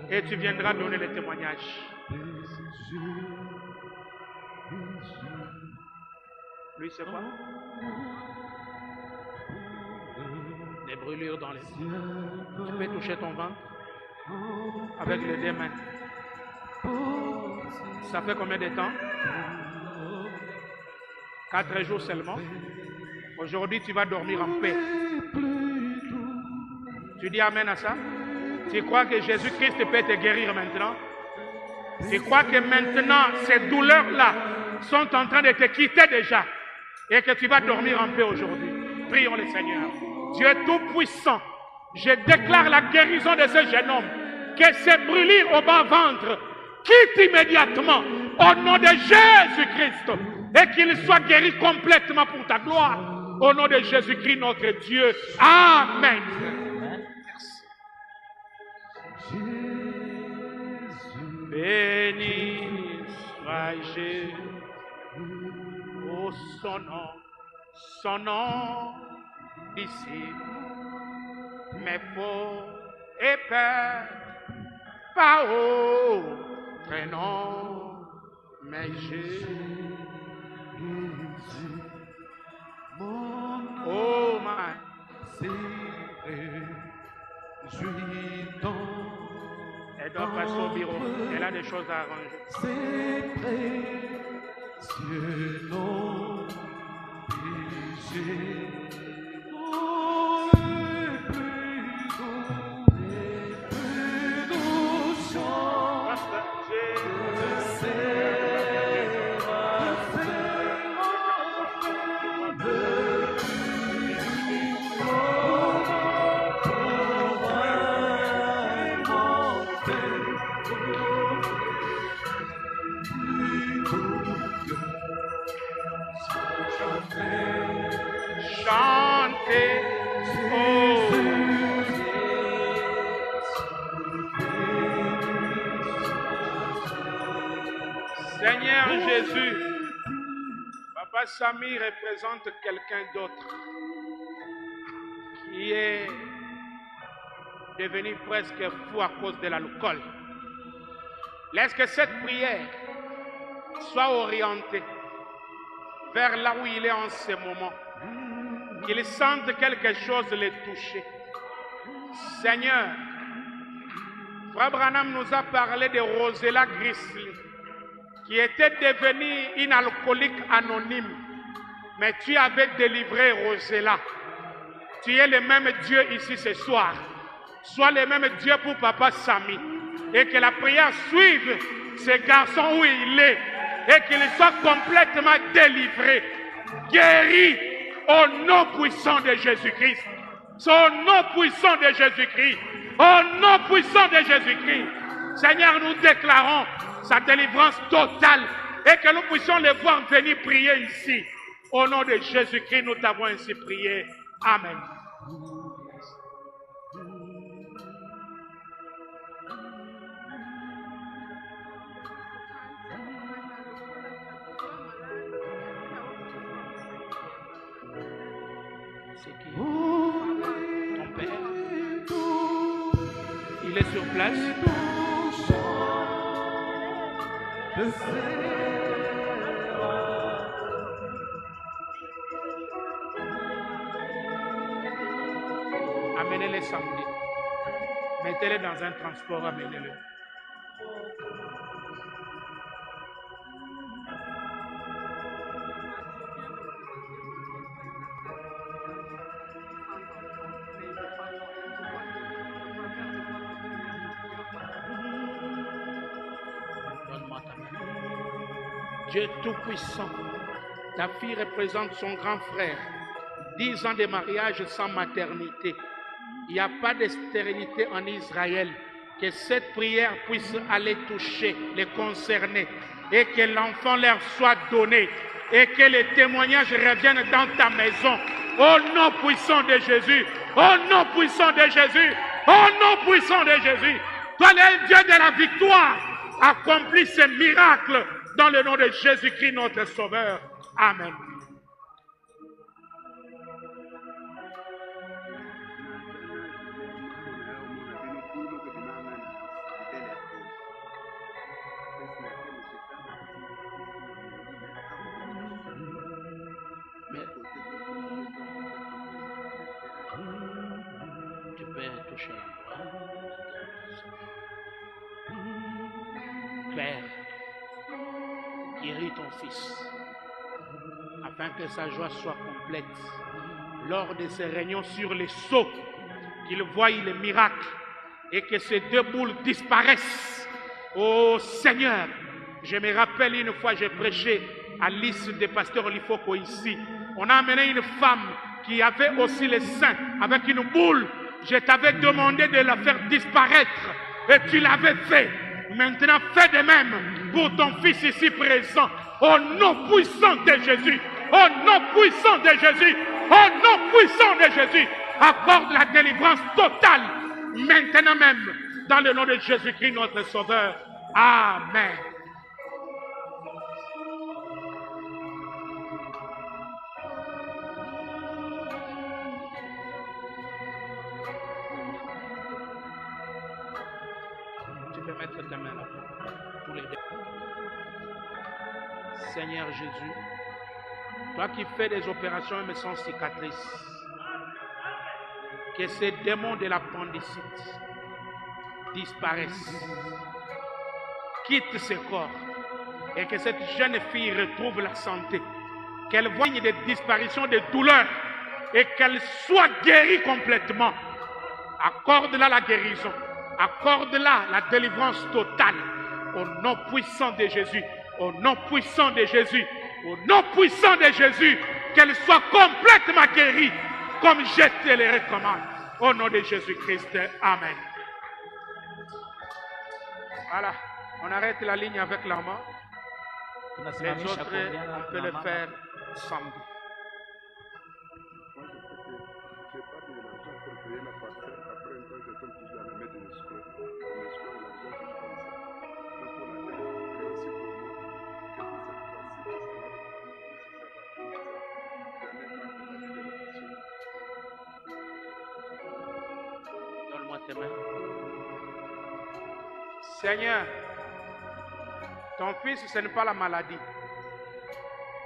et tu viendras donner le témoignage. Lui, c'est quoi? Des brûlures dans les yeux. Tu peux toucher ton ventre avec les deux mains. Ça fait combien de temps? 4 jours seulement. Aujourd'hui, tu vas dormir en paix. Tu dis amen à ça? Tu crois que Jésus-Christ peut te guérir maintenant? Tu crois que maintenant, ces douleurs-là sont en train de te quitter déjà et que tu vas dormir en paix aujourd'hui? Prions le Seigneur. Dieu Tout-Puissant, je déclare la guérison de ce jeune homme. Que ces brûlures au bas-ventre quittent immédiatement au nom de Jésus-Christ et qu'il soit guéri complètement pour ta gloire. Au nom de Jésus-Christ, notre Dieu. Amen. Béni soit Jésus, oh son nom d'ici, mais faux et peur, pas autre nom, mais Jésus. Oh ma, elle doit passer au bureau. Elle a des choses à arranger. C'est précieux nom de Jésus. Seigneur Jésus, Papa Samy représente quelqu'un d'autre qui est devenu presque fou à cause de l'alcool. Laisse que cette prière soit orientée vers là où il est en ce moment. Qu'il sente quelque chose le toucher. Seigneur, Frère Branham nous a parlé de Rosella Grisley, qui était devenue une alcoolique anonyme. Mais tu avais délivré Rosella. Tu es le même Dieu ici ce soir. Sois le même Dieu pour Papa Samy. Et que la prière suive ce garçon où il est. Et qu'il soit complètement délivré, guéri au nom puissant de Jésus-Christ. Au nom puissant de Jésus-Christ. Au nom puissant de Jésus-Christ. Seigneur, nous déclarons sa délivrance totale et que nous puissions le voir venir prier ici. Au nom de Jésus-Christ, nous t'avons ainsi prié. Amen. C'est qui? Ton père? Il est sur place? Amenez-les samedi. Mettez-les dans un transport, amenez-les. Dieu Tout-Puissant, ta fille représente son grand frère. 10 ans de mariage sans maternité. Il n'y a pas de stérilité en Israël. Que cette prière puisse aller toucher, les concerner. Et que l'enfant leur soit donné. Et que les témoignages reviennent dans ta maison. Au nom puissant de Jésus. Au nom puissant de Jésus. Au nom puissant de Jésus. Toi, le Dieu de la victoire, accomplis ces miracles. Dans le nom de Jésus-Christ, notre Sauveur. Amen. toucher l'endroit. Père, guéris ton fils, afin que sa joie soit complète lors de ses réunions sur les seaux, qu'il voie les miracles et que ces 2 boules disparaissent. Oh Seigneur, je me rappelle une fois, j'ai prêché à l'Is des pasteurs Olifoko ici. On a amené une femme qui avait aussi les seins avec une boule. Je t'avais demandé de la faire disparaître et tu l'avais fait. Maintenant, fais de même pour ton fils ici présent. Au nom puissant de Jésus, au nom puissant de Jésus, au nom puissant de Jésus, accorde la délivrance totale, maintenant même, dans le nom de Jésus-Christ, notre Sauveur. Amen. Tu peux mettre ta main là, tous les deux. Seigneur Jésus, toi qui fais des opérations même sans cicatrice, que ces démons de l'appendicite disparaissent, quittent ce corps et que cette jeune fille retrouve la santé, qu'elle voie des disparitions de douleurs et qu'elle soit guérie complètement. Accorde-la la guérison, accorde-la la délivrance totale au nom puissant de Jésus, au nom puissant de Jésus, au nom puissant de Jésus, qu'elle soit complètement guérie comme je te le recommande. Au nom de Jésus-Christ, amen. Voilà, on arrête la ligne avec la main. Les autres, on peut le faire samedi. Donne-moi tes mains. Seigneur, ton fils, ce n'est pas la maladie.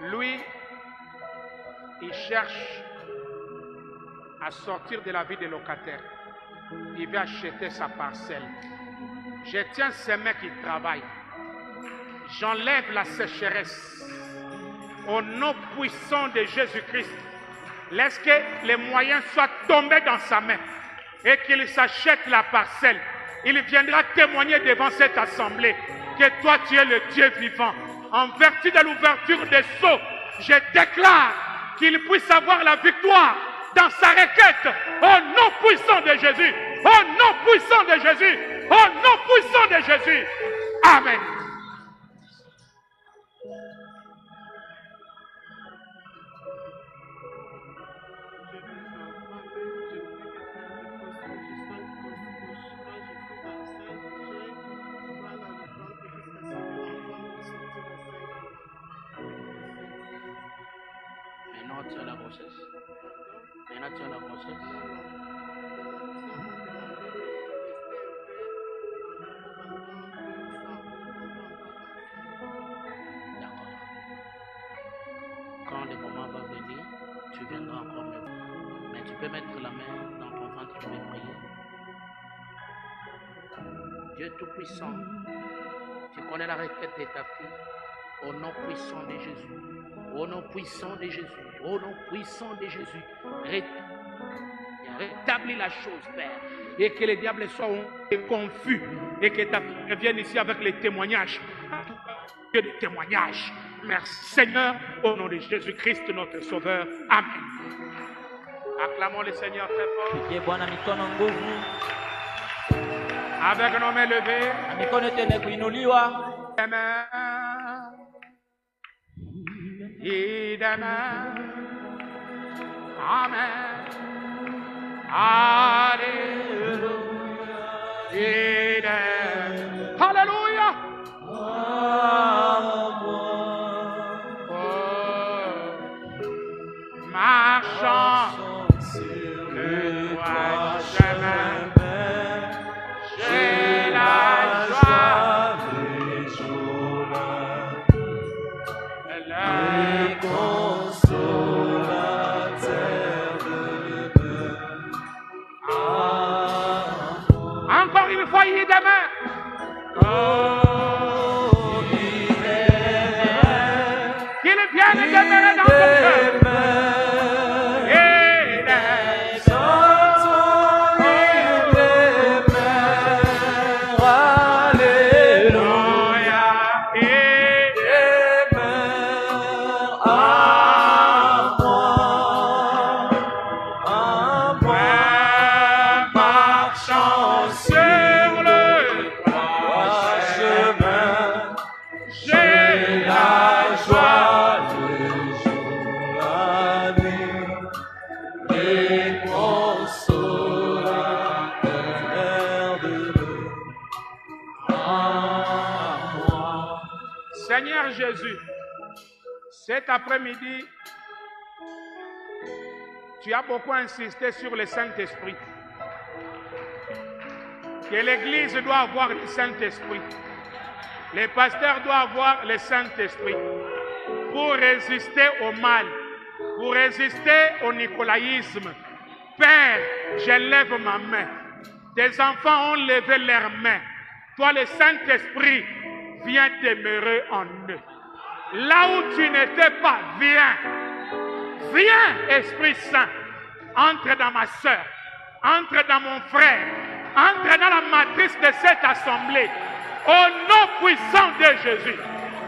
Lui, il cherche à sortir de la vie des locataires. Il veut acheter sa parcelle. Je tiens ces mains qui travaillent. J'enlève la sécheresse. Au nom puissant de Jésus-Christ, laisse que les moyens soient tombés dans sa main et qu'il s'achète la parcelle. Il viendra témoigner devant cette assemblée que toi tu es le Dieu vivant. En vertu de l'ouverture des sceaux, je déclare qu'il puisse avoir la victoire dans sa requête. Au nom puissant de Jésus, au nom puissant de Jésus, au nom puissant de Jésus. Amen. Maintenant, tu as la grossesse. Maintenant, tu as la grossesse. D'accord. Quand le moment va venir, tu viendras encore me voir. Mais tu peux mettre la main dans ton ventre, tu peux prier. Dieu Tout-Puissant, tu connais la requête de ta fille. Au nom puissant de Jésus. Au nom puissant de Jésus. Au nom puissant de Jésus. Rétablis la chose, Père. Et que les diables soient confus. Et que ta fille revienne ici avec les témoignages. Dieu de témoignages. Merci Seigneur. Au nom de Jésus-Christ, notre Sauveur. Amen. Acclamons le Seigneur très fort. Avec nos mains levées. Amen. Amen. Alléluia. Alléluia. Marchant sur le droit chemin, j'ai la joie des jours, le consolateur de Dieu. Seigneur Jésus, cet après-midi, tu as beaucoup insisté sur le Saint-Esprit. Que l'Église doit avoir le Saint-Esprit. Les pasteurs doivent avoir le Saint-Esprit pour résister au mal, pour résister au nicolaïsme. Père, je lève ma main. Tes enfants ont levé leurs mains. Toi, le Saint-Esprit, viens demeurer en eux. Là où tu n'étais pas, viens. Viens, Esprit Saint. Entre dans ma soeur. Entre dans mon frère. Entre dans la matrice de cette assemblée. Au nom puissant de Jésus.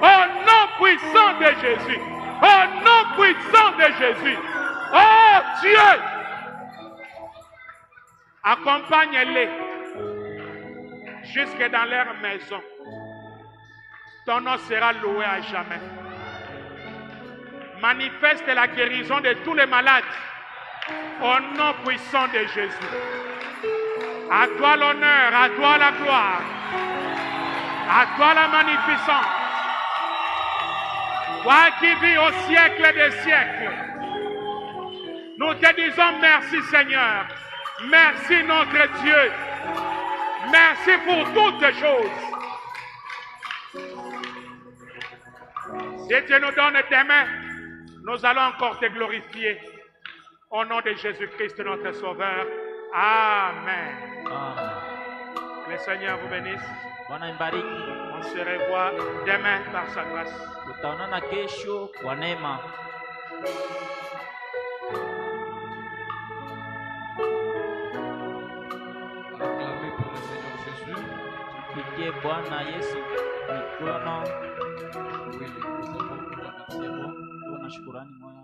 Au nom puissant de Jésus. Au nom puissant de Jésus. Oh Dieu. Accompagne-les jusque dans leur maison. Ton nom sera loué à jamais. Manifeste la guérison de tous les malades au nom puissant de Jésus. À toi l'honneur, à toi la gloire, à toi la magnificence. Toi qui vis au siècle des siècles, nous te disons merci Seigneur. Merci notre Dieu. Merci pour toutes choses. Si tu nous donnes tes mains, nous allons encore te glorifier. Au nom de Jésus-Christ, notre Sauveur. Amen. Amen. Le Seigneur vous bénisse. Bwana imbariki. On se revoit demain par sa grâce. Tutaonana kesho kwa neema. Acclamez pour le Seigneur Jésus. Tupigie Bwana Yesu mikono. Oui, nous avons pour remercier. Tuna shukurani moyo.